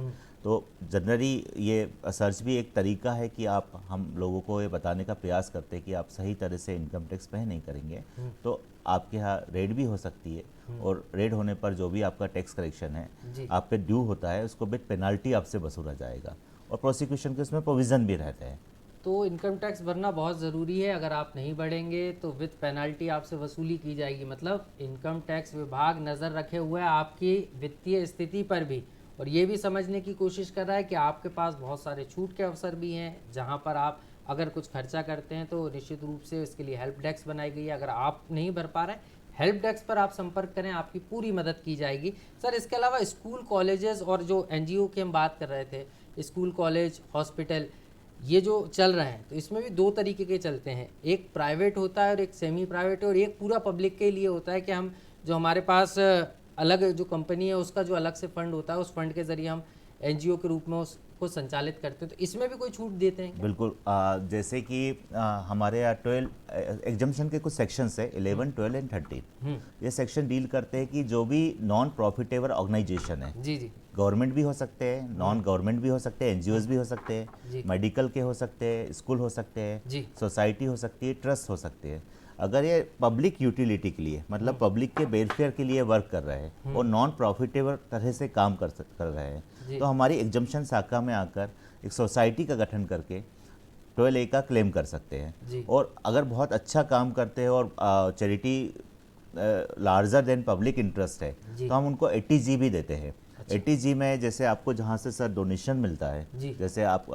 तो जनरली ये सर्च भी एक तरीका है कि हम लोगों को ये बताने का प्रयास करते हैं कि आप सही तरह से इनकम टैक्स पे नहीं करेंगे तो आपके यहाँ रेड भी हो सकती है, और रेड होने पर जो भी आपका टैक्स कलेक्शन है आप पे ड्यू होता है, उसको विद पेनल्टी आपसे वसूला जाएगा, और प्रोसिक्यूशन के उसमें प्रोविज़न भी रहते हैं। तो इनकम टैक्स भरना बहुत ज़रूरी है, अगर आप नहीं भरेंगे तो विद पेनल्टी आपसे वसूली की जाएगी। मतलब इनकम टैक्स विभाग नज़र रखे हुए है आपकी वित्तीय स्थिति पर भी, और ये भी समझने की कोशिश कर रहा है कि आपके पास बहुत सारे छूट के अवसर भी हैं, जहाँ पर आप अगर कुछ खर्चा करते हैं तो निश्चित रूप से इसके लिए हेल्प डेस्क बनाई गई है। अगर आप नहीं भर पा रहे हैं, हेल्प डेस्क पर आप संपर्क करें, आपकी पूरी मदद की जाएगी। सर, इसके अलावा स्कूल, कॉलेजेस और जो एनजीओ की हम बात कर रहे थे, स्कूल, कॉलेज, हॉस्पिटल, ये जो चल रहे हैं, तो इसमें भी 2 तरीके के चलते हैं, एक प्राइवेट होता है और एक सेमी प्राइवेट है, और एक पूरा पब्लिक के लिए होता है कि हम जो हमारे पास अलग जो कंपनी है उसका जो अलग से फंड होता है, उस फंड के जरिए हम एनजीओ के रूप में उसको संचालित करते हैं। तो इसमें भी कोई छूट देते हैं क्या? बिल्कुल, जैसे कि हमारे यहाँ 12 एग्जम्पशन के कुछ सेक्शंस है, 11, 12 एंड 13। ये सेक्शन डील करते हैं कि जो भी नॉन प्रॉफिटेबल ऑर्गेनाइजेशन है, जी जी, गवर्नमेंट भी हो सकते हैं, नॉन गवर्नमेंट भी हो सकते हैं, एनजीओज भी हो सकते हैं, मेडिकल के हो सकते हैं, स्कूल हो सकते हैं, सोसाइटी हो सकती है, ट्रस्ट हो सकते हैं। अगर ये पब्लिक यूटिलिटी के लिए, मतलब पब्लिक के वेलफेयर के लिए वर्क कर रहे हैं और नॉन प्रॉफिटेबल तरह से काम कर रहे हैं, तो हमारी एग्जम्पशन शाखा में आकर एक सोसाइटी का गठन करके 12A का क्लेम कर सकते हैं। और अगर बहुत अच्छा काम करते हैं और charity larger than public interest है तो हम उनको 80G भी देते हैं। 80G में जैसे आपको जहाँ से सर डोनेशन मिलता है, जैसे आप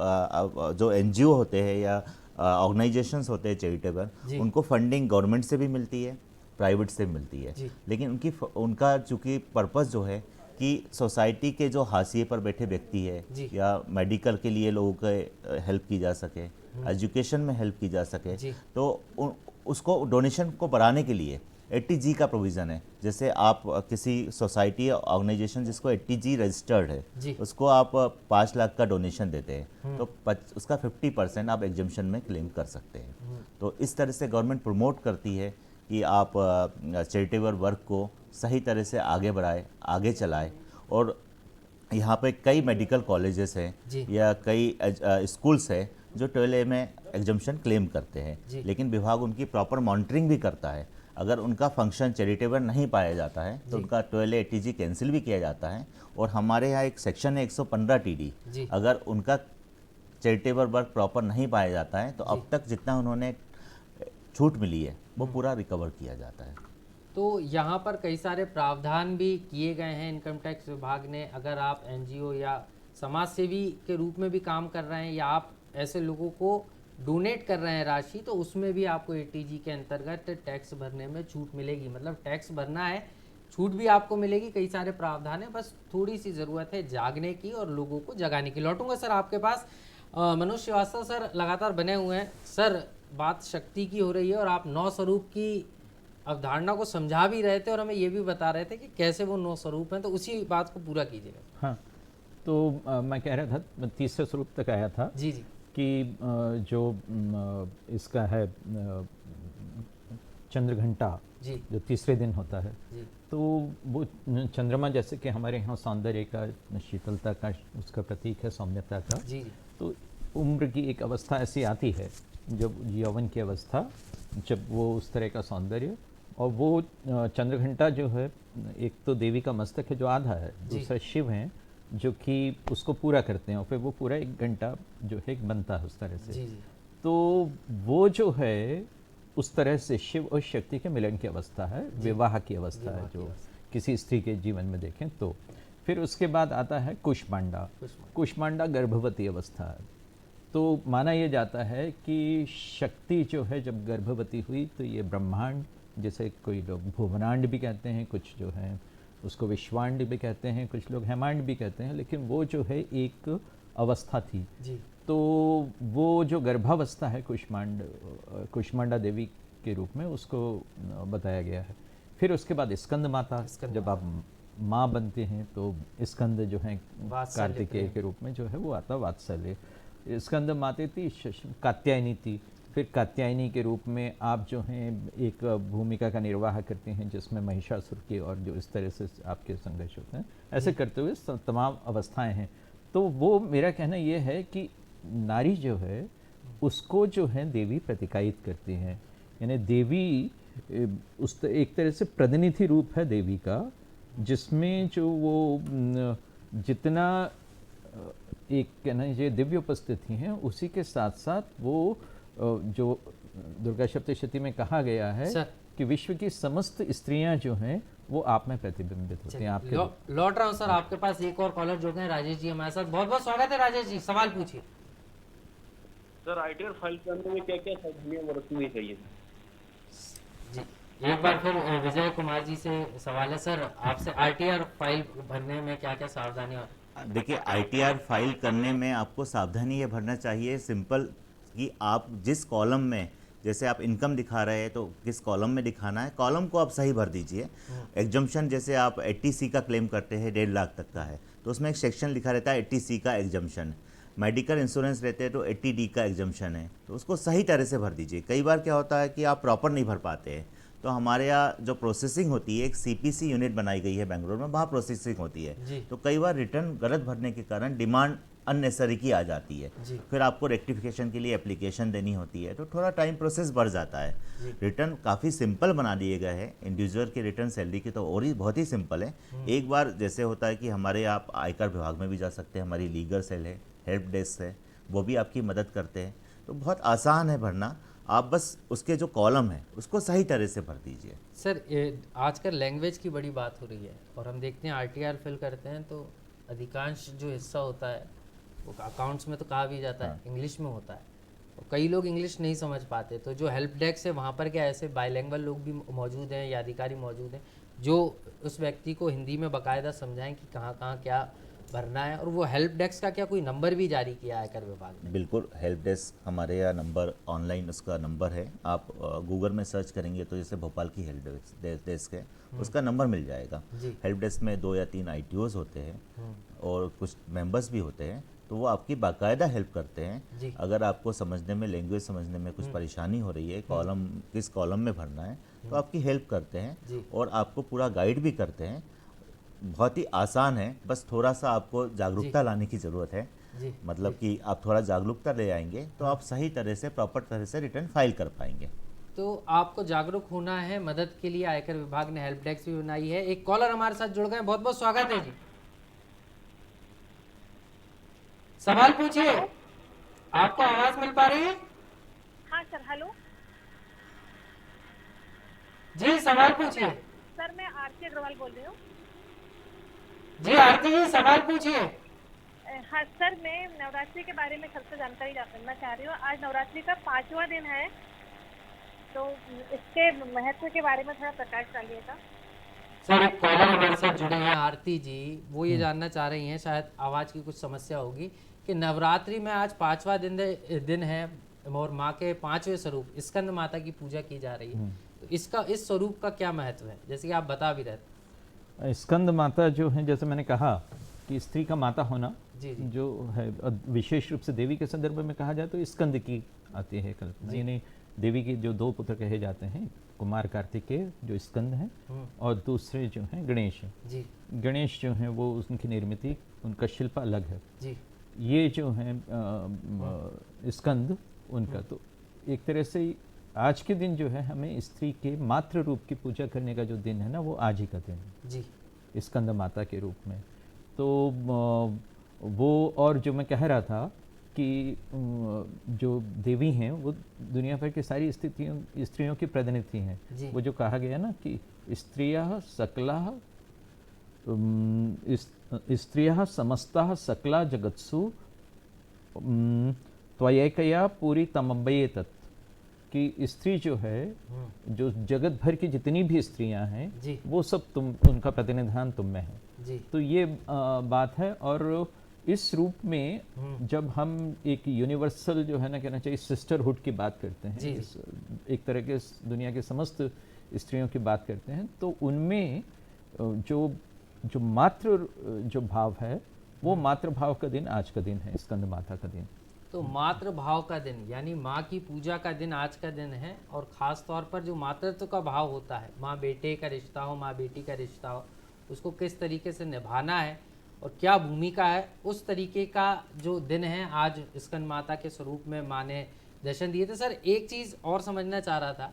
जो NGO होते हैं या ऑर्गेनाइजेशंस होते हैं चैरिटेबल, उनको फंडिंग गवर्नमेंट से भी मिलती है, प्राइवेट से भी मिलती है, लेकिन उनका चूँकि पर्पस जो है कि सोसाइटी के जो हाशिए पर बैठे व्यक्ति है या मेडिकल के लिए लोगों के हेल्प की जा सके, एजुकेशन में हेल्प की जा सके, तो उसको डोनेशन को बढ़ाने के लिए 80G का प्रोविज़न है। जैसे आप किसी सोसाइटी या ऑर्गेनाइजेशन जिसको 80G रजिस्टर्ड है उसको आप 5 लाख का डोनेशन देते हैं तो उसका 50% आप एग्जम्पशन में क्लेम कर सकते हैं। तो इस तरह से गवर्नमेंट प्रमोट करती है कि आप चैरिटेबल वर्क को सही तरह से आगे बढ़ाए, आगे चलाए। और यहाँ पे कई मेडिकल कॉलेजेस हैं या कई स्कूल्स हैं जो 12A में एग्जम्पशन क्लेम करते हैं, लेकिन विभाग उनकी प्रॉपर मॉनिटरिंग भी करता है। अगर उनका फंक्शन चैरिटेबल नहीं पाया जाता है तो उनका 12A 80G कैंसिल भी किया जाता है। और हमारे यहाँ एक सेक्शन है 115 TD, अगर उनका चैरिटेबल वर्क प्रॉपर नहीं पाया जाता है तो अब तक जितना उन्होंने छूट मिली है वो पूरा रिकवर किया जाता है। तो यहाँ पर कई सारे प्रावधान भी किए गए हैं इनकम टैक्स विभाग ने। अगर आप NGO या समाज सेवी के रूप में भी काम कर रहे हैं या आप ऐसे लोगों को डोनेट कर रहे हैं राशि, तो उसमें भी आपको 80G के अंतर्गत टैक्स भरने में छूट मिलेगी। मतलब टैक्स भरना है, छूट भी आपको मिलेगी। कई सारे प्रावधान है, बस थोड़ी सी ज़रूरत है जागने की और लोगों को जगाने की। लौटूंगा सर आपके पास। मनोज श्रीवास्तव सर लगातार बने हुए हैं। सर, बात शक्ति की हो रही है और आप 9 स्वरूप की अवधारणा को समझा भी रहे थे और हमें ये भी बता रहे थे कि कैसे वो 9 स्वरूप हैं, तो उसी बात को पूरा कीजिएगा। हाँ, तो मैं कह रहा था, मैं 30 स्वरूप तक आया था जी कि जो इसका है चंद्रघंटा जो तीसरे दिन होता है, तो वो चंद्रमा जैसे कि हमारे यहाँ सौंदर्य का, शीतलता का उसका प्रतीक है, सौम्यता का। तो उम्र की एक अवस्था ऐसी आती है जब यौवन की अवस्था, जब वो उस तरह का सौंदर्य, और वो चंद्रघंटा जो है, एक तो देवी का मस्तक है जो आधा है, दूसरा शिव हैं जो कि उसको पूरा करते हैं और फिर वो पूरा 1 घंटा जो है बनता है उस तरह से। तो वो जो है उस तरह से शिव और शक्ति के मिलन की अवस्था है, विवाह की अवस्था है जो किसी स्त्री के जीवन में देखें तो। फिर उसके बाद आता है कुष्मांडा। कुष्मांडा गर्भवती अवस्था है। तो माना यह जाता है कि शक्ति जो है जब गर्भवती हुई तो ये ब्रह्मांड, जैसे कोई लोग भुवनांड भी कहते हैं, कुछ जो है उसको विश्वांड भी कहते हैं, कुछ लोग हेमांड भी कहते हैं, लेकिन वो जो है एक अवस्था थी। तो वो जो गर्भावस्था है कुष्मांडा देवी के रूप में उसको बताया गया है। फिर उसके बाद स्कंद माता, जब आप माँ बनते हैं तो स्कंद जो है कार्तिकेय के रूप में जो है वो आता वात्सल्य। स्कंद मातेति कात्यायनी थी। फिर कात्यायनी के रूप में आप जो हैं एक भूमिका का निर्वाह करते हैं जिसमें महिषासुर की और जो इस तरह से आपके संघर्ष होते हैं, ऐसे करते हुए तमाम अवस्थाएं हैं। तो वो मेरा कहना ये है कि नारी जो है उसको जो है देवी प्रतिकायित करती हैं, यानी देवी उस एक तरह से प्रतिनिधि रूप है देवी का, जिसमें जो वो जितना एक कहना ये दिव्य उपस्थिति है उसी के साथ साथ वो जो दुर्गा सप्तशती में कहा गया है कि विश्व की समस्त स्त्रियां जो हैं वो आप में प्रतिबिंबित होती हैं। आपके लौट रहा हूं सर, आपके पास एक और कॉलर जुड़ गए, राजेश जी हमारे साथ। बहुत बहुत स्वागत है राजेश जी, सवाल पूछिए। सर, आईटीआर फाइल करने में क्या क्या सावधानियां बरतनी चाहिए? जी, एक बार फिर विजय कुमार जी से सवाल है सर आपसे, आईटीआर फाइल भरने में क्या क्या सावधानियां? देखिए, आईटीआर फाइल करने में आपको सावधानी ये भरना चाहिए सिंपल कि आप जिस कॉलम में, जैसे आप इनकम दिखा रहे हैं तो किस कॉलम में दिखाना है, कॉलम को आप सही भर दीजिए। एग्जम्पशन जैसे आप 80C का क्लेम करते हैं 1.5 लाख तक का है तो उसमें एक सेक्शन लिखा रहता है 80C का एग्जम्पशन। मेडिकल इंश्योरेंस रहते हैं तो 80D का एग्जम्पशन है, तो उसको सही तरह से भर दीजिए। कई बार क्या होता है कि आप प्रॉपर नहीं भर पाते हैं, तो हमारे यहाँ जो प्रोसेसिंग होती है, एक CPC यूनिट बनाई गई है बेंगलोर में, वहाँ प्रोसेसिंग होती है। तो कई बार रिटर्न गलत भरने के कारण डिमांड अननेसरी की आ जाती है, फिर आपको रेक्टिफिकेशन के लिए एप्लीकेशन देनी होती है, तो थोड़ा टाइम प्रोसेस बढ़ जाता है। रिटर्न काफ़ी सिंपल बना दिए गए हैं, इंडिविजुअल के रिटर्न सैलरी की तो और ही बहुत ही सिंपल है। एक बार जैसे होता है कि हमारे आप आयकर विभाग में भी जा सकते हैं, हमारी लीगल सेल है, हेल्प डेस्क है, वो भी आपकी मदद करते हैं, तो बहुत आसान है भरना। आप बस उसके जो कॉलम है उसको सही तरह से भर दीजिए। सर आजकल लैंग्वेज की बड़ी बात हो रही है और हम देखते हैं आरटीआर फिल करते हैं तो अधिकांश जो हिस्सा होता है वो अकाउंट्स में तो कहा भी जाता है इंग्लिश में होता है और कई लोग इंग्लिश नहीं समझ पाते, तो जो हेल्प डेस्क है वहाँ पर क्या ऐसे बाइलैंग्वेज लोग भी मौजूद हैं या अधिकारी मौजूद हैं जो उस व्यक्ति को हिंदी में बाकायदा समझाएं कि कहाँ कहाँ क्या भरना है, और वो हेल्प डेस्क का क्या कोई नंबर भी जारी किया है आयकर विभाग ने? बिल्कुल, हेल्प डेस्क हमारे यहाँ नंबर ऑनलाइन उसका नंबर है, आप गूगल में सर्च करेंगे तो जैसे भोपाल की हेल्प डेस्क है उसका नंबर मिल जाएगा। हेल्प डेस्क में 2 या 3 ITOs होते हैं और कुछ मेंबर्स भी होते हैं, तो वो आपकी बाकायदा हेल्प करते हैं। अगर आपको समझने में, लैंग्वेज समझने में कुछ परेशानी हो रही है, कॉलम किस कॉलम में भरना है, तो आपकी हेल्प करते हैं और आपको पूरा गाइड भी करते हैं। बहुत ही आसान है, बस थोड़ा सा आपको जागरूकता लाने की ज़रूरत है। मतलब कि आप थोड़ा जागरूकता ले आएंगे तो आप सही तरह से, प्रॉपर तरह से रिटर्न फाइल कर पाएंगे। तो आपको जागरूक होना है, मदद के लिए आयकर विभाग ने हेल्प डेस्क भी बनाई है। एक कॉलर हमारे साथ जुड़ गए, बहुत बहुत स्वागत है जी। सवाल पूछिए, आपको आवाज मिल पा रही है? हाँ सर, हेलो जी सवाल पूछिए। सर, मैं आरती अग्रवाल बोल रही हूँ। जी आरती जी सवाल पूछिए। हाँ सर, मैं नवरात्रि के बारे में सबसे जानकारी जानना चाह रही हूँ। आज नवरात्रि का 5वां दिन है, तो इसके महत्व के बारे में थोड़ा प्रकाश डालिएगा। सर एक कॉलर हमारे साथ जुड़े हैं आरती जी, वो ये जानना चाह रही हैं, शायद आवाज़ की कुछ समस्या होगी, कि नवरात्रि में आज 5वां दिन है और माँ के 5वें स्वरूप स्कंद माता की पूजा की जा रही है, तो इसका, इस स्वरूप का क्या महत्व है, जैसे कि आप बता भी रहे थे? स्कंद माता जो है, जैसे मैंने कहा कि स्त्री का माता होना जी। जो है विशेष रूप से देवी के संदर्भ में कहा जाए तो स्कंद की आती है कल्पना। यानी देवी के जो 2 पुत्र कहे जाते हैं, कुमार कार्तिकेय जो स्कंद हैं और दूसरे जो हैं गणेश जी। गणेश जो हैं वो उनकी निर्मित, उनका शिल्प अलग है जी। ये जो है स्कंद उनका, तो एक तरह से आज के दिन जो है हमें स्त्री के मातृ रूप की पूजा करने का जो दिन है ना, वो आज ही का दिन है जी, स्कंद माता के रूप में। तो वो, और जो मैं कह रहा था कि जो देवी हैं वो दुनिया भर की सारी स्त्रियों की प्रतिनिधि हैं। वो जो कहा गया ना कि स्त्रियः सकलाः स्त्रियः समस्ताः सकला जगत्सु त्वयैकया पूरी तमब्बये तत्, कि स्त्री जो है, जो जगत भर की जितनी भी स्त्रियां हैं वो सब उनका प्रतिनिधान तुम में है जी। तो ये बात है। और इस रूप में जब हम एक यूनिवर्सल जो है ना, कहना चाहिए सिस्टरहुड की बात करते हैं, एक तरह के दुनिया के समस्त स्त्रियों की बात करते हैं, तो उनमें जो मातृ जो भाव है, वो मातृभाव का दिन आज का दिन है, स्कंद माता का दिन। तो मातृ भाव का दिन यानी माँ की पूजा का दिन आज का दिन है, और ख़ास तौर पर जो मातृत्व का भाव होता है, माँ बेटे का रिश्ता हो, माँ बेटी का रिश्ता हो, उसको किस तरीके से निभाना है और क्या भूमिका है, उस तरीके का जो दिन है आज स्कंद माता के स्वरूप में माँ ने दर्शन दिए थे। सर एक चीज़ और समझना चाह रहा था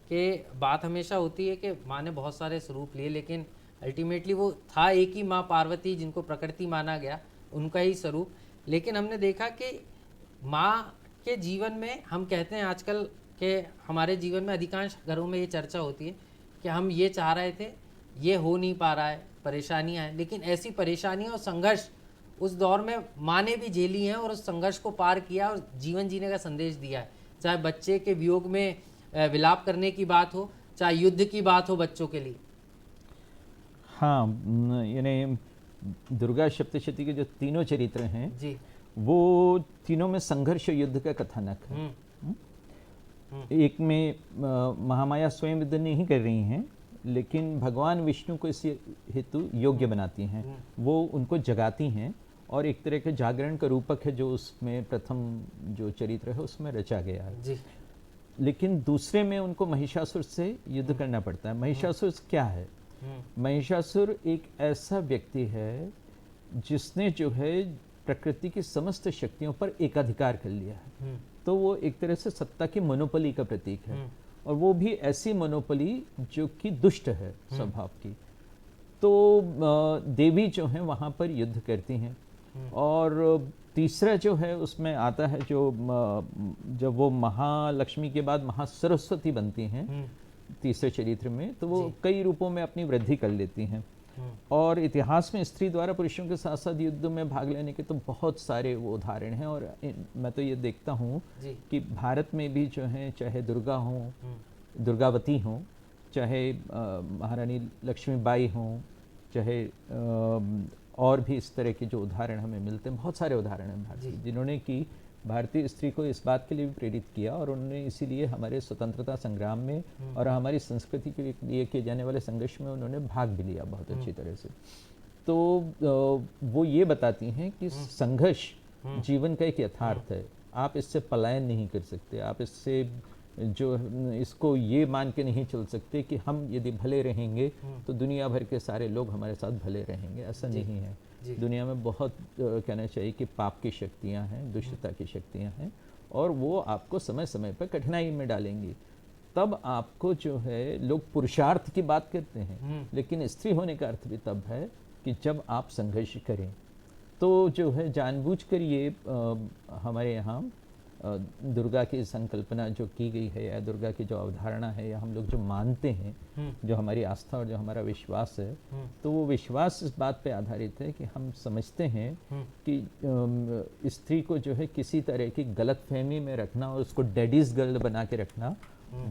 कि बात हमेशा होती है कि माँ ने बहुत सारे स्वरूप लिए, लेकिन अल्टीमेटली वो था एक ही माँ पार्वती, जिनको प्रकृति माना गया, उनका ही स्वरूप। लेकिन हमने देखा कि माँ के जीवन में, हम कहते हैं आजकल के हमारे जीवन में अधिकांश घरों में ये चर्चा होती है कि हम ये चाह रहे थे, ये हो नहीं पा रहा है, परेशानियाँ हैं, लेकिन ऐसी परेशानियाँ और संघर्ष उस दौर में माँ ने भी झेली हैं और उस संघर्ष को पार किया और जीवन जीने का संदेश दिया है। चाहे बच्चे के वियोग में विलाप करने की बात हो, चाहे युद्ध की बात हो बच्चों के लिए। हाँ, यानी दुर्गा सप्तशती के जो तीनों चरित्र हैं जी, वो तीनों में संघर्ष युद्ध का कथानक है। एक में महामाया स्वयं युद्ध नहीं कर रही हैं, लेकिन भगवान विष्णु को इस हेतु योग्य बनाती हैं, वो उनको जगाती हैं, और एक तरह के जागरण का रूपक है जो उसमें प्रथम जो चरित्र है उसमें रचा गया है जी। लेकिन दूसरे में उनको महिषासुर से युद्ध करना पड़ता है। महिषासुर क्या है? महिषासुर एक ऐसा व्यक्ति है जिसने जो है प्रकृति की समस्त शक्तियों पर एकाधिकार कर लिया है, तो वो एक तरह से सत्ता की मोनोपोली का प्रतीक है, और वो भी ऐसी मोनोपोली जो कि दुष्ट है स्वभाव की। तो देवी जो है वहाँ पर युद्ध करती हैं, और तीसरा जो है उसमें आता है जो जब वो महालक्ष्मी के बाद महासरस्वती बनती हैं तीसरे चरित्र में, तो वो कई रूपों में अपनी वृद्धि कर लेती हैं। और इतिहास में स्त्री द्वारा पुरुषों के साथ साथ युद्ध में भाग लेने के तो बहुत सारे वो उदाहरण हैं। और मैं तो ये देखता हूँ कि भारत में भी जो है, चाहे दुर्गा हों, दुर्गावती हों, चाहे महारानी लक्ष्मीबाई हों, चाहे और भी इस तरह के जो उदाहरण हमें मिलते हैं, बहुत सारे उदाहरण हैं भारतीय, जिन्होंने कि भारतीय स्त्री को इस बात के लिए भी प्रेरित किया, और उन्होंने इसीलिए हमारे स्वतंत्रता संग्राम में और हमारी संस्कृति के लिए किए जाने वाले संघर्ष में उन्होंने भाग भी लिया बहुत अच्छी तरह से। तो वो ये बताती हैं कि संघर्ष जीवन का एक यथार्थ है, आप इससे पलायन नहीं कर सकते, आप इससे जो इसको ये मान के नहीं चल सकते कि हम यदि भले रहेंगे तो दुनिया भर के सारे लोग हमारे साथ भले रहेंगे, ऐसा नहीं है। दुनिया में बहुत कहना चाहिए कि पाप की शक्तियां हैं, दुष्टता की शक्तियां हैं, और वो आपको समय समय पर कठिनाई में डालेंगी। तब आपको जो है, लोग पुरुषार्थ की बात करते हैं, लेकिन स्त्री होने का अर्थ भी तब है कि जब आप संघर्ष करें। तो जो है जानबूझकर ये हमारे यहाँ दुर्गा की संकल्पना जो की गई है, या दुर्गा की जो अवधारणा है, या हम लोग जो मानते हैं, जो हमारी आस्था और जो हमारा विश्वास है, तो वो विश्वास इस बात पे आधारित है कि हम समझते हैं कि स्त्री को जो है किसी तरह की गलतफहमी में रखना और उसको डैडीज गर्ल बना के रखना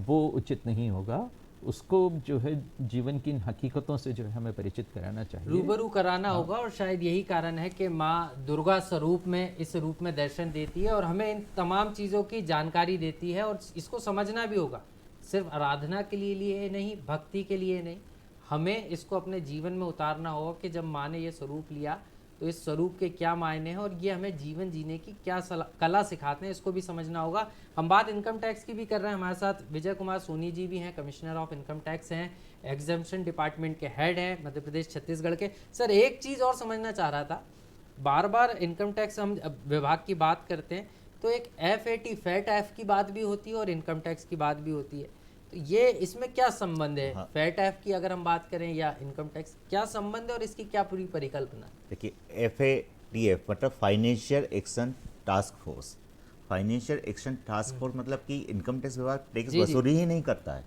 वो उचित नहीं होगा। उसको जो है जीवन की इन हकीकतों से जो है हमें परिचित कराना चाहिए, रूबरू कराना होगा। और शायद यही कारण है कि माँ दुर्गा स्वरूप में, इस रूप में दर्शन देती है और हमें इन तमाम चीज़ों की जानकारी देती है। और इसको समझना भी होगा, सिर्फ आराधना के लिए नहीं, भक्ति के लिए नहीं, हमें इसको अपने जीवन में उतारना होगा कि जब माँ ने ये स्वरूप लिया तो इस स्वरूप के क्या मायने हैं और ये हमें जीवन जीने की क्या कला सिखाते हैं, इसको भी समझना होगा। हम बात इनकम टैक्स की भी कर रहे हैं, हमारे साथ विजय कुमार सोनी जी भी हैं, कमिश्नर ऑफ इनकम टैक्स हैं, एग्जाम्पशन डिपार्टमेंट के हेड हैं मध्य प्रदेश छत्तीसगढ़ के। सर, एक चीज़ और समझना चाह रहा था, बार बार इनकम टैक्स हम विभाग की बात करते हैं तो एक FAT फैट एफ की बात भी होती है और इनकम टैक्स की बात भी होती है, तो ये इसमें क्या संबंध है? हाँ। फैट एफ की अगर हम बात करें या इनकम टैक्स, क्या संबंध है और इसकी क्या पूरी परिकल्पना? देखिए, FATF मतलब financial action task force. Financial action task force मतलब कि इनकम टैक्स विभाग टैक्स वसूली ही नहीं करता है,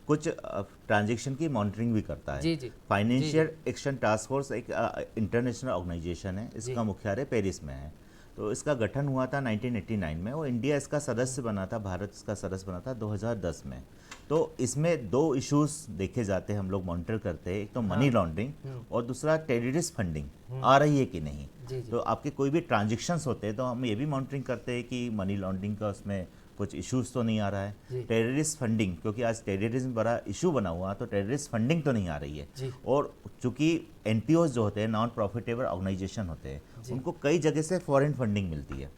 कुछ ट्रांजैक्शन की मॉनिटरिंग भी करता है। फाइनेंशियल एक्शन टास्क फोर्स एक इंटरनेशनल ऑर्गेनाइजेशन है, इसका मुख्यालय पेरिस में है। तो इसका गठन हुआ था 1989 में, और इंडिया इसका सदस्य बना था, भारत इसका सदस्य बना था 2010 में। तो इसमें दो इश्यूज देखे जाते हैं, हम लोग मॉनिटर करते हैं, एक तो मनी लॉन्ड्रिंग और दूसरा टेररिस्ट फंडिंग आ रही है कि नहीं। तो आपके कोई भी ट्रांजैक्शंस होते हैं तो हम ये भी मॉनिटरिंग करते हैं कि मनी लॉन्ड्रिंग का उसमें कुछ इश्यूज तो नहीं आ रहा है। टेररिस्ट फंडिंग, क्योंकि आज टेररिज्म बड़ा इशू बना हुआ, तो टेररिस्ट फंडिंग तो नहीं आ रही है। और चूंकि NPOs जो होते हैं, नॉन प्रॉफिटेबल ऑर्गेनाइजेशन होते हैं, उनको कई जगह से फॉरेन फंडिंग मिलती है,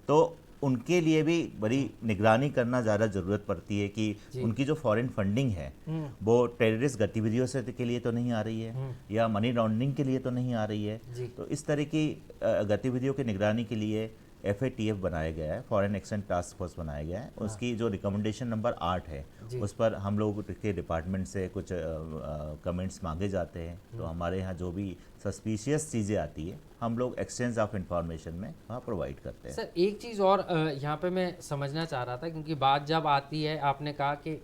तो उनके लिए भी बड़ी निगरानी करना ज़्यादा ज़रूरत पड़ती है कि उनकी जो फॉरेन फंडिंग है वो टेररिस्ट गतिविधियों से के लिए तो नहीं आ रही है, या मनी लॉन्ड्रिंग के लिए तो नहीं आ रही है। तो इस तरह की गतिविधियों की निगरानी के लिए FATF बनाया गया है, फॉरेन एक्शन टास्क फोर्स बनाया गया है। उसकी जो रिकमेंडेशन नंबर 8 है, उस पर हम लोग के डिपार्टमेंट से कुछ कमेंट्स मांगे जाते हैं। तो हमारे यहाँ जो भी सस्पिशियस चीज़ें आती है, हम लोग एक्सचेंज ऑफ इंफॉर्मेशन में वहाँ प्रोवाइड करते हैं। सर, एक चीज़ और यहाँ पे मैं समझना चाह रहा था, क्योंकि बात जब आती है, आपने कहा कि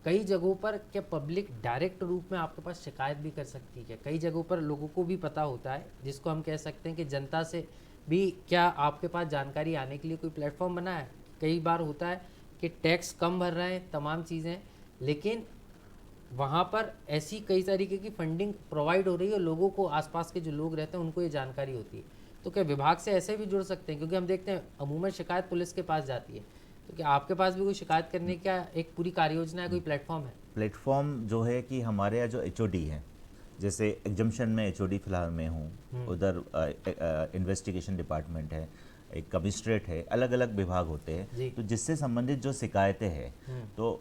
कई जगहों पर क्या पब्लिक डायरेक्ट रूप में आपके पास शिकायत भी कर सकती है, कई जगहों पर लोगों को भी पता होता है, जिसको हम कह सकते हैं कि जनता से भी क्या आपके पास जानकारी आने के लिए कोई प्लेटफॉर्म बना है? कई बार होता है कि टैक्स कम भर रहे हैं, तमाम चीज़ें, लेकिन वहाँ पर ऐसी कई तरीके की फंडिंग प्रोवाइड हो रही है, लोगों को, आसपास के जो लोग रहते हैं उनको ये जानकारी होती है, तो क्या विभाग से ऐसे भी जुड़ सकते हैं? क्योंकि हम देखते हैं अमूमन शिकायत पुलिस के पास जाती है, तो क्या आपके पास भी कोई शिकायत करने का एक पूरी कार्य योजना है, कोई प्लेटफॉर्म है? प्लेटफॉर्म जो है कि हमारे यहाँ जो HOD है, जैसे एग्जम्पशन में HOD फिलहाल में हूँ, उधर इन्वेस्टिगेशन डिपार्टमेंट है, एक कमिश्नरेट है, अलग अलग विभाग होते हैं, तो जिससे संबंधित जो शिकायतें हैं तो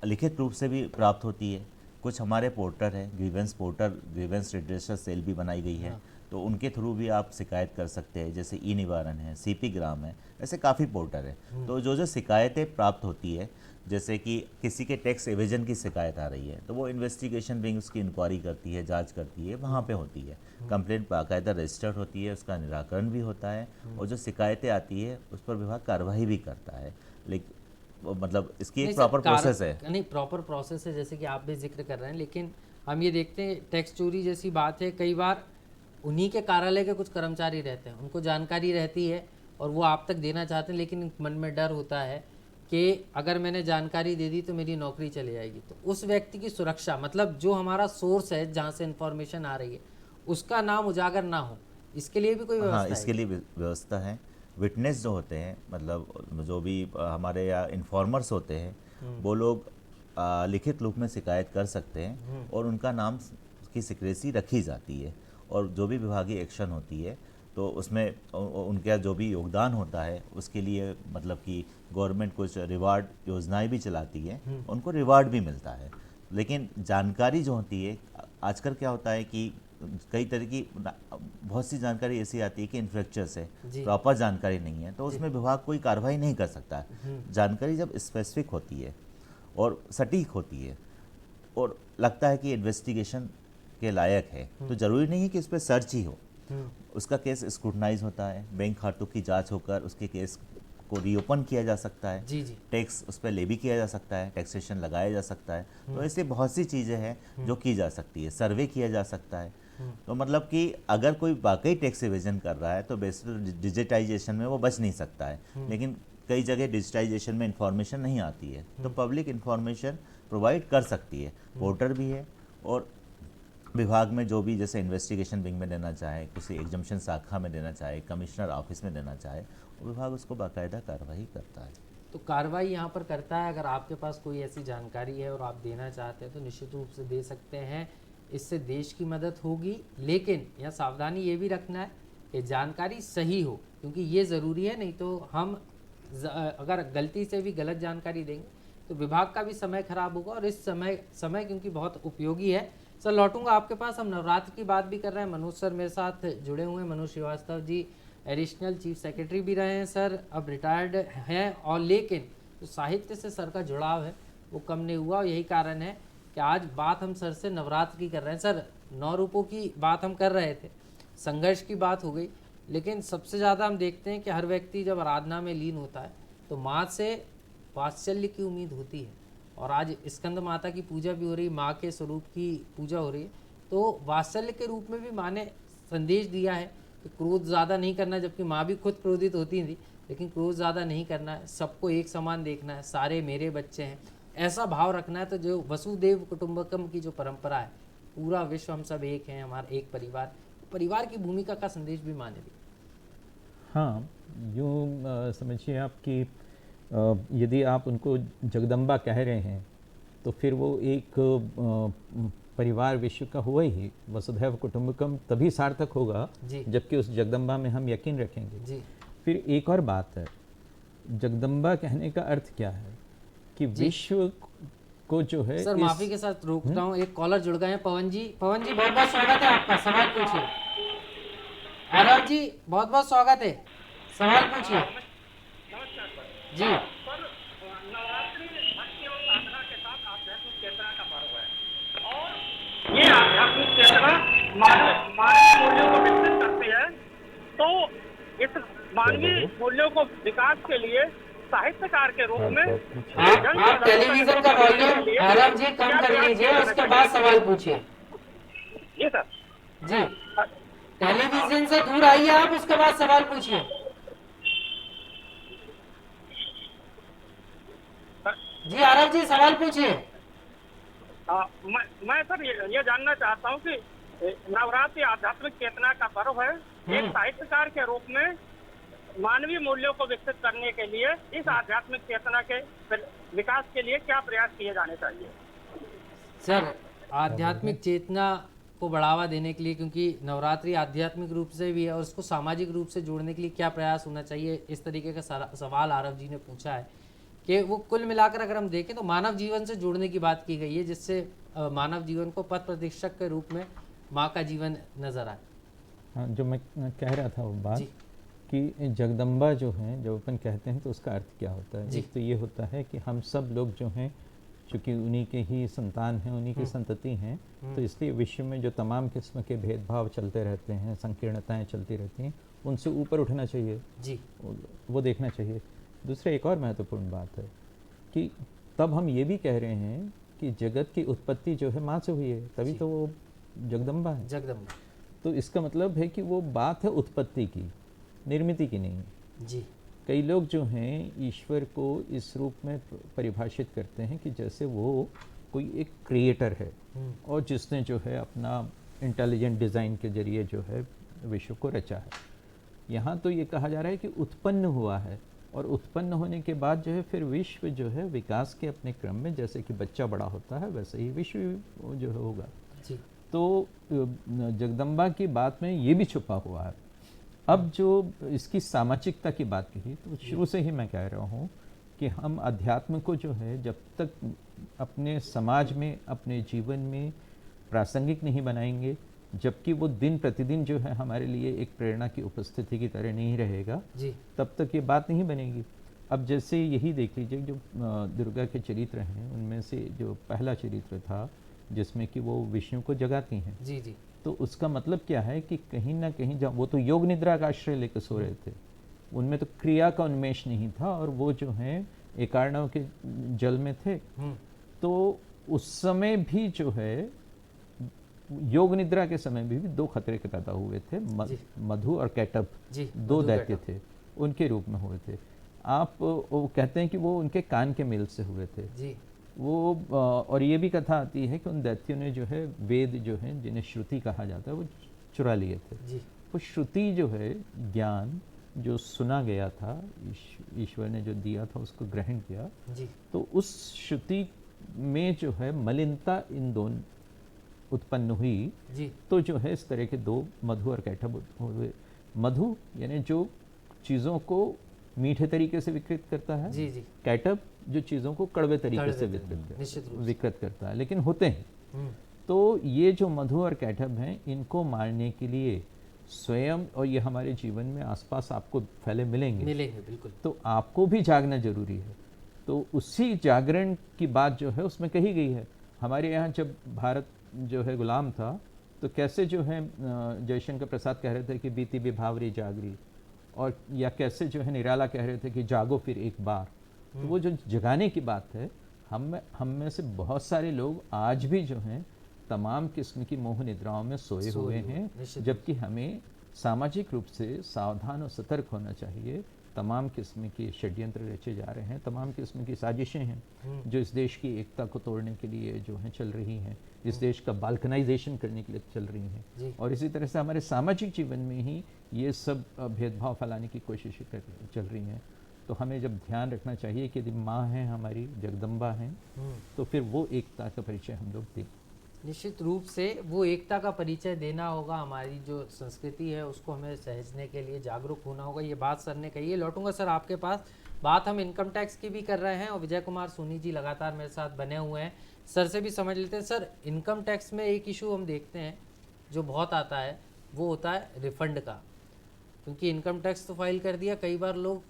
लिखित रूप से भी प्राप्त होती है। कुछ हमारे पोर्टल है, grievance portal, grievance redressal cell भी बनाई गई है, तो उनके थ्रू भी आप शिकायत कर सकते हैं, जैसे ई निवारण है, सीपी ग्राम है, ऐसे काफ़ी पोर्टल है। तो जो जो शिकायतें प्राप्त होती है, जैसे कि किसी के टैक्स एवेजन की शिकायत आ रही है, तो वो इन्वेस्टिगेशन विंग उसकी इंक्वायरी करती है, जांच करती है, वहाँ पे होती है। कंप्लेंट बाकायदा रजिस्टर्ड होती है, उसका निराकरण भी होता है, और जो शिकायतें आती है उस पर विभाग कार्रवाई भी करता है। लेकिन मतलब इसकी एक प्रॉपर प्रोसेस है। नहीं, प्रॉपर प्रोसेस है, जैसे कि आप भी जिक्र कर रहे हैं। लेकिन हम ये देखते हैं टैक्स चोरी जैसी बात है, कई बार उन्हीं के कार्यालय के कुछ कर्मचारी रहते हैं, उनको जानकारी रहती है और वो आप तक देना चाहते हैं, लेकिन मन में डर होता है कि अगर मैंने जानकारी दे दी तो मेरी नौकरी चली जाएगी। तो उस व्यक्ति की सुरक्षा, मतलब जो हमारा सोर्स है जहाँ से इन्फॉर्मेशन आ रही है, उसका नाम उजागर ना हो, इसके लिए भी कोई व्यवस्था हाँ, है? इसके लिए व्यवस्था है। विटनेस जो होते हैं, मतलब जो भी हमारे यहाँ इन्फॉर्मर्स होते हैं, वो लोग लिखित रूप में शिकायत कर सकते हैं और उनका नाम की सिक्रेसी रखी जाती है, और जो भी विभागीय एक्शन होती है तो उसमें उनका जो भी योगदान होता है उसके लिए मतलब कि गवर्नमेंट कुछ रिवार्ड योजनाएं भी चलाती है, उनको रिवार्ड भी मिलता है। लेकिन जानकारी जो होती है, आजकल क्या होता है कि कई तरह की बहुत सी जानकारी ऐसी आती है कि इन्फ्रेक्चर्स है, प्रॉपर जानकारी नहीं है, तो उसमें विभाग कोई कार्रवाई नहीं कर सकता है। जानकारी जब स्पेसिफिक होती है और सटीक होती है और लगता है कि इन्वेस्टिगेशन के लायक है, तो ज़रूरी नहीं है कि इस पर सर्च ही हो। उसका केस स्क्रूटनाइज होता है, बैंक खातों की जांच होकर उसके केस को रीओपन किया जा सकता है, टैक्स उस पर लेवी किया जा सकता है, टैक्सेशन लगाया जा सकता है। तो ऐसे बहुत सी चीज़ें हैं जो की जा सकती है, सर्वे किया जा सकता है। तो मतलब कि अगर कोई वाकई टैक्स एवेजन कर रहा है तो बेसिकली डिजिटाइजेशन में वो बच नहीं सकता है, लेकिन कई जगह डिजिटाइजेशन में इंफॉर्मेशन नहीं आती है, तो पब्लिक इंफॉर्मेशन प्रोवाइड कर सकती है। पोर्टल भी है, और विभाग में जो भी जैसे इन्वेस्टिगेशन विंग में देना चाहे, किसी एग्जम्पशन शाखा में देना चाहे, कमिश्नर ऑफिस में देना चाहे, विभाग उसको बाकायदा कार्रवाई करता है। तो कार्रवाई यहाँ पर करता है। अगर आपके पास कोई ऐसी जानकारी है और आप देना चाहते हैं तो निश्चित रूप से दे सकते हैं, इससे देश की मदद होगी। लेकिन यहाँ सावधानी ये भी रखना है कि जानकारी सही हो, क्योंकि ये ज़रूरी है। नहीं तो हम अगर गलती से भी गलत जानकारी देंगे तो विभाग का भी समय खराब होगा, और इस समय क्योंकि बहुत उपयोगी है। सर, लौटूंगा आपके पास। हम नवरात्र की बात भी कर रहे हैं, मनोज सर मेरे साथ जुड़े हुए हैं। Manoj Srivastava ji additional chief secretary भी रहे हैं सर, अब रिटायर्ड हैं, और लेकिन जो साहित्य से सर का जुड़ाव है वो कम नहीं हुआ, और यही कारण है कि आज बात हम सर से नवरात्र की कर रहे हैं। सर, 9 रूपों की बात हम कर रहे थे, संघर्ष की बात हो गई, लेकिन सबसे ज़्यादा हम देखते हैं कि हर व्यक्ति जब आराधना में लीन होता है तो माँ से वात्सल्य की उम्मीद होती है। और आज स्कंद माता की पूजा भी हो रही, माँ के स्वरूप की पूजा हो रही है, तो वात्सल्य के रूप में भी माँ ने संदेश दिया है कि क्रोध ज़्यादा नहीं करना, जबकि माँ भी खुद क्रोधित होती थी, लेकिन क्रोध ज़्यादा नहीं करना है, सबको एक समान देखना है, सारे मेरे बच्चे हैं, ऐसा भाव रखना है। तो जो वसुदेव कुटुंबकम की जो परंपरा है, पूरा विश्व हम सब एक हैं, हमारा एक परिवार की भूमिका का संदेश भी माँ ने दिया। हाँ, यूँ समझिए आप कि यदि आप उनको जगदम्बा कह रहे हैं तो फिर वो एक परिवार विश्व का हुआ ही, वसुधैव कुटुंबकम तभी सार्थक होगा जबकि उस जगदम्बा में हम यकीन रखेंगे जी। फिर एक और बात है, जगदम्बा कहने का अर्थ क्या है कि विश्व को जो है। सर माफी के साथ रोकता हूँ, एक कॉलर जुड़ गए हैं, पवन जी बहुत बहुत स्वागत है आपका, सवाल पूछिए। आरव जी बहुत बहुत स्वागत है, सवाल पूछिए जी। नवरात्रि भक्ति और साधना के साथ आध्यात्मिक चेतना का पर्व है, और ये आध्यात्मिक चेतना मानवीय मूल्यों को विकसित करती है। तो इस मानवीय मूल्यों को विकास के लिए साहित्यकार के रूप में आप टेलीविजन का वॉल्यूम आरव जी कम कर लीजिए, उसके बाद सवाल पूछिए। जी सर जी, टेलीविजन से दूर आइए आप, उसके बाद सवाल पूछिए। जी आरव जी सवाल पूछिए। मैं सर ये जानना चाहता हूँ कि नवरात्रि आध्यात्मिक चेतना का पर्व है, एक साहित्यकार के रूप में मानवीय मूल्यों को विकसित करने के लिए इस आध्यात्मिक चेतना के विकास के लिए क्या प्रयास किए जाने चाहिए? सर, आध्यात्मिक चेतना को बढ़ावा देने के लिए, क्योंकि नवरात्रि आध्यात्मिक रूप से भी है और उसको सामाजिक रूप से जोड़ने के लिए क्या प्रयास होना चाहिए, इस तरीके का सवाल आरव जी ने पूछा है कि वो कुल मिलाकर अगर हम देखें तो मानव जीवन से जोड़ने की बात की गई है, जिससे मानव जीवन को पथ प्रदर्शक के रूप में माँ का जीवन नजर आए। हाँ, जो मैं कह रहा था वो बात जी कि जगदम्बा जो है, जब अपन कहते हैं तो उसका अर्थ क्या होता है? जी। एक तो ये होता है कि हम सब लोग जो हैं, चूँकि उन्हीं के ही संतान हैं, उन्हीं की संतति हैं, तो इसलिए विश्व में जो तमाम किस्म के भेदभाव चलते रहते हैं, संकीर्णताएं चलती रहती हैं, उनसे ऊपर उठना चाहिए, जी वो देखना चाहिए। दूसरा एक और महत्वपूर्ण बात है कि तब हम ये भी कह रहे हैं कि जगत की उत्पत्ति जो है माँ से हुई है, तभी जी। तो वो जगदम्बा है। जगदम्बा। तो इसका मतलब है कि वो बात है उत्पत्ति की, निर्मिति की नहीं। जी कई लोग जो हैं ईश्वर को इस रूप में परिभाषित करते हैं कि जैसे वो कोई एक क्रिएटर है और जिसने जो है अपना इंटेलिजेंट डिज़ाइन के जरिए जो है विश्व को रचा है। यहाँ तो ये कहा जा रहा है कि उत्पन्न हुआ है, और उत्पन्न होने के बाद जो है फिर विश्व जो है विकास के अपने क्रम में, जैसे कि बच्चा बड़ा होता है वैसे ही विश्व जो है होगा। जी तो जगदम्बा की बात में ये भी छुपा हुआ है। अब जो इसकी सामाजिकता की बात कही, तो शुरू से ही मैं कह रहा हूँ कि हम अध्यात्म को जो है जब तक अपने समाज में, अपने जीवन में प्रासंगिक नहीं बनाएंगे, जबकि वो दिन प्रतिदिन जो है हमारे लिए एक प्रेरणा की उपस्थिति की तरह नहीं रहेगा, जी तब तक ये बात नहीं बनेगी। अब जैसे यही देख लीजिए, जो दुर्गा के चरित्र हैं उनमें से जो पहला चरित्र था जिसमें कि वो विष्णु को जगाती हैं, जी जी तो उसका मतलब क्या है कि कहीं ना कहीं जब वो तो योग निद्रा का आश्रय लेकर सो रहे थे, उनमें तो क्रिया का उन्मेष नहीं था, और वो जो है एकार्णव के जल में थे, तो उस समय भी जो है योग निद्रा के समय भी दो खतरे के पैदा हुए थे, मधु और कैटभ, जी दो दैत्य थे, उनके रूप में हुए थे। आप वो कहते हैं कि वो उनके कान के मेल से हुए थे जी वो, और ये भी कथा आती है कि उन दैत्यों ने जो है वेद जो है, जिन्हें श्रुति कहा जाता है, वो चुरा लिए थे। जी वो श्रुति जो है ज्ञान जो सुना गया था, ईश्वर ने जो दिया था उसको ग्रहण किया, जी तो उस श्रुति में जो है मलिनता इन दोनों उत्पन्न हुई, जी तो जो है इस तरह के दो मधु और कैटभ हुए। मधु यानी जो चीज़ों को मीठे तरीके से विकृत करता है, जी जी कैटभ जो चीज़ों को कड़वे तरीके से निश्चित रूप से। विकृत करता है, लेकिन होते हैं। तो ये जो मधु और कैटभ हैं, इनको मारने के लिए स्वयं, और ये हमारे जीवन में आसपास आपको फैले मिलेंगे, बिल्कुल। तो आपको भी जागना जरूरी है। तो उसी जागरण की बात जो है उसमें कही गई है। हमारे यहाँ जब भारत जो है गुलाम था, तो कैसे जो है जयशंकर प्रसाद कह रहे थे कि बीती बिभावरी जागरी, और या कैसे जो है निराला कह रहे थे कि जागो फिर एक बार। तो वो जो जगाने की बात है, हम में से बहुत सारे लोग आज भी जो हैं तमाम किस्म की मोह निद्राओं में सोए हुए हैं, जबकि हमें सामाजिक रूप से सावधान और सतर्क होना चाहिए। तमाम किस्म के षड्यंत्र रचे जा रहे हैं, तमाम किस्म की साजिशें हैं जो इस देश की एकता को तोड़ने के लिए जो हैं चल रही हैं, इस देश का बाल्कनाइजेशन करने के लिए चल रही हैं, और इसी तरह से हमारे सामाजिक जीवन में ही ये सब भेदभाव फैलाने की कोशिश चल रही हैं। तो हमें जब ध्यान रखना चाहिए कि यदि माँ हैं हमारी, जगदम्बा हैं, तो फिर वो एकता का परिचय हम लोग दें। निश्चित रूप से वो एकता का परिचय देना होगा। हमारी जो संस्कृति है उसको हमें सहेजने के लिए जागरूक होना होगा। ये बात सर ने कही है। लौटूंगा सर आपके पास। बात हम इनकम टैक्स की भी कर रहे हैं और विजय कुमार सोनी जी लगातार मेरे साथ बने हुए हैं। सर से भी समझ लेते हैं। सर, इनकम टैक्स में एक इशू हम देखते हैं जो बहुत आता है, वो होता है रिफंड का। क्योंकि इनकम टैक्स तो फाइल कर दिया, कई बार लोग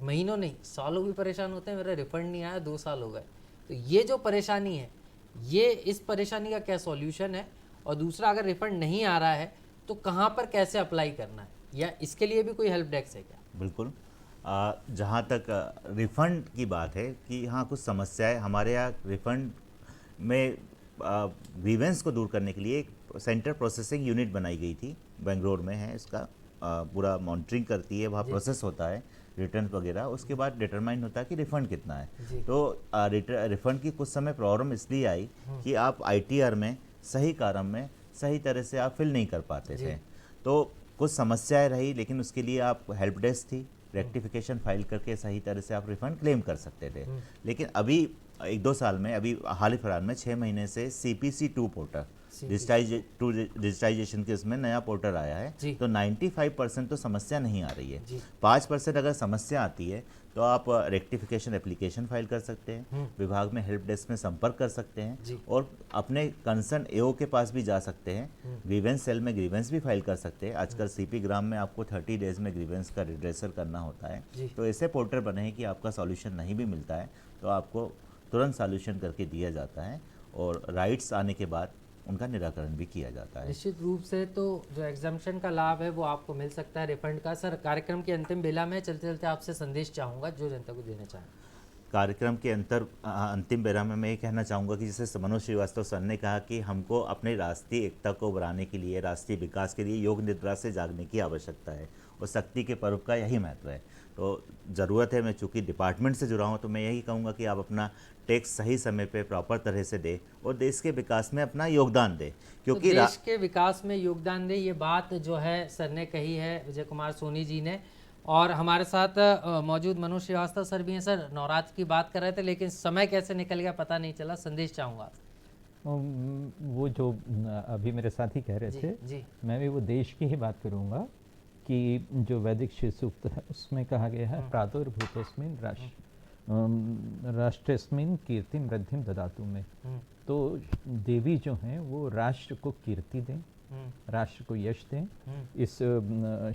महीनों नहीं सालों भी परेशान होते हैं, मेरा रिफंड नहीं आया, 2 साल हो गए। तो ये जो परेशानी है, ये इस परेशानी का क्या सॉल्यूशन है? और दूसरा, अगर रिफंड नहीं आ रहा है तो कहाँ पर कैसे अप्लाई करना है, या इसके लिए भी कोई हेल्प डेस्क है क्या? बिल्कुल। जहाँ तक रिफ़ंड की बात है कि हाँ कुछ समस्याएं हमारे यहाँ रिफ़ंड में ग्रीवेंस को दूर करने के लिए एक सेंटर प्रोसेसिंग यूनिट बनाई गई थी, बेंगलोर में है। इसका पूरा मॉनिटरिंग करती है, वहाँ प्रोसेस होता है रिटर्न वगैरह, उसके बाद डिटरमाइन होता है कि रिफ़ंड कितना है। तो रिफ़ंड की कुछ समय प्रॉब्लम इसलिए आई कि आप ITR में सही कारण में सही तरह से आप फिल नहीं कर पाते थे, तो कुछ समस्याएं रही, लेकिन उसके लिए आप हेल्प डेस्क थी, रेक्टिफिकेशन फाइल करके सही तरह से आप रिफ़ंड क्लेम कर सकते थे। लेकिन अभी 1-2 साल में, अभी हाल ही फिलहाल में 6 महीने से CPC2 पोर्टर डिजिटाइजेशन के इसमें नया पोर्टर आया है, तो 95% तो समस्या नहीं आ रही है। 5% अगर समस्या आती है तो आप रेक्टिफिकेशन एप्लीकेशन फाइल कर सकते हैं, विभाग में हेल्प डेस्क में संपर्क कर सकते हैं और अपने कंसर्न AO के पास भी जा सकते हैं। ग्रीवेंस सेल में ग्रीवेंस भी फाइल कर सकते हैं। आजकल CP ग्राम में आपको 30 डेज में ग्रीवेंस का रिड्रेसर करना होता है। तो ऐसे पोर्टर बने हैं कि आपका सॉल्यूशन नहीं भी मिलता है तो आपको तुरंत सॉल्यूशन करके दिया जाता है और राइट्स आने के बाद उनका निराकरण भी किया जाता है। निश्चित रूप से तो जो एग्जाम्पशन का लाभ है वो आपको मिल सकता है रिफंड का। सर, कार्यक्रम के अंतिम बेला में चलते चलते आपसे संदेश चाहूँगा जो जनता को देना चाहें। कार्यक्रम के अंतिम बेरा में मैं ये कहना चाहूँगा कि जैसे मनोज श्रीवास्तव सर ने कहा कि हमको अपने राष्ट्रीय एकता को बढ़ाने के लिए, राष्ट्रीय विकास के लिए योग निद्रा से जागने की आवश्यकता है और शक्ति के पर्व का यही महत्व है। तो ज़रूरत है, मैं चूँकि डिपार्टमेंट से जुड़ा हूँ तो मैं यही कहूँगा कि आप अपना टैक्स सही समय पे प्रॉपर तरह से दें और देश के विकास में अपना योगदान दें, क्योंकि तो देश के विकास में योगदान दें, ये बात जो है सर ने कही है, विजय कुमार सोनी जी ने। और हमारे साथ मौजूद मनोज श्रीवास्तव सर भी हैं। सर, नवरात्र की बात कर रहे थे लेकिन समय कैसे निकल गया पता नहीं चला, संदेश चाहूँगा। वो जो अभी मेरे साथी कह रहे थे, जी। मैं भी वो देश की ही बात करूँगा कि जो वैदिक शिव सूक्त है उसमें कहा गया है प्रादुर्भूतस्मिन् राष्ट्रस्मिन् कीर्तिं वृद्धिं ददातु में। तो देवी जो हैं वो राष्ट्र को कीर्ति दें, राष्ट्र को यश दें, इस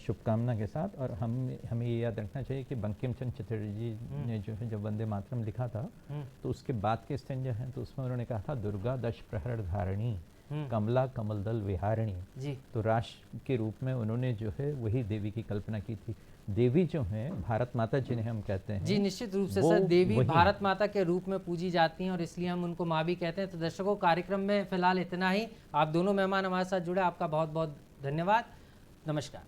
शुभकामना के साथ। और हमें ये याद रखना चाहिए कि बंकिम चंद्र चटर्जी ने जो है जब वंदे मातरम लिखा था तो उसके बाद के स्टेंजा हैं तो उसमें उन्होंने कहा था दुर्गा दश प्रहर धारिणी कमला कमल दल विहारिणी जी। तो राष्ट्र के रूप में उन्होंने जो है वही देवी की कल्पना की थी। देवी जो है भारत माता जिन्हें हम कहते हैं जी, निश्चित रूप से सर, देवी भारत माता के रूप में पूजी जाती हैं और इसलिए हम उनको माँ भी कहते हैं। तो दर्शकों, कार्यक्रम में फिलहाल इतना ही। आप दोनों मेहमान हमारे साथ जुड़े, आपका बहुत बहुत धन्यवाद। नमस्कार।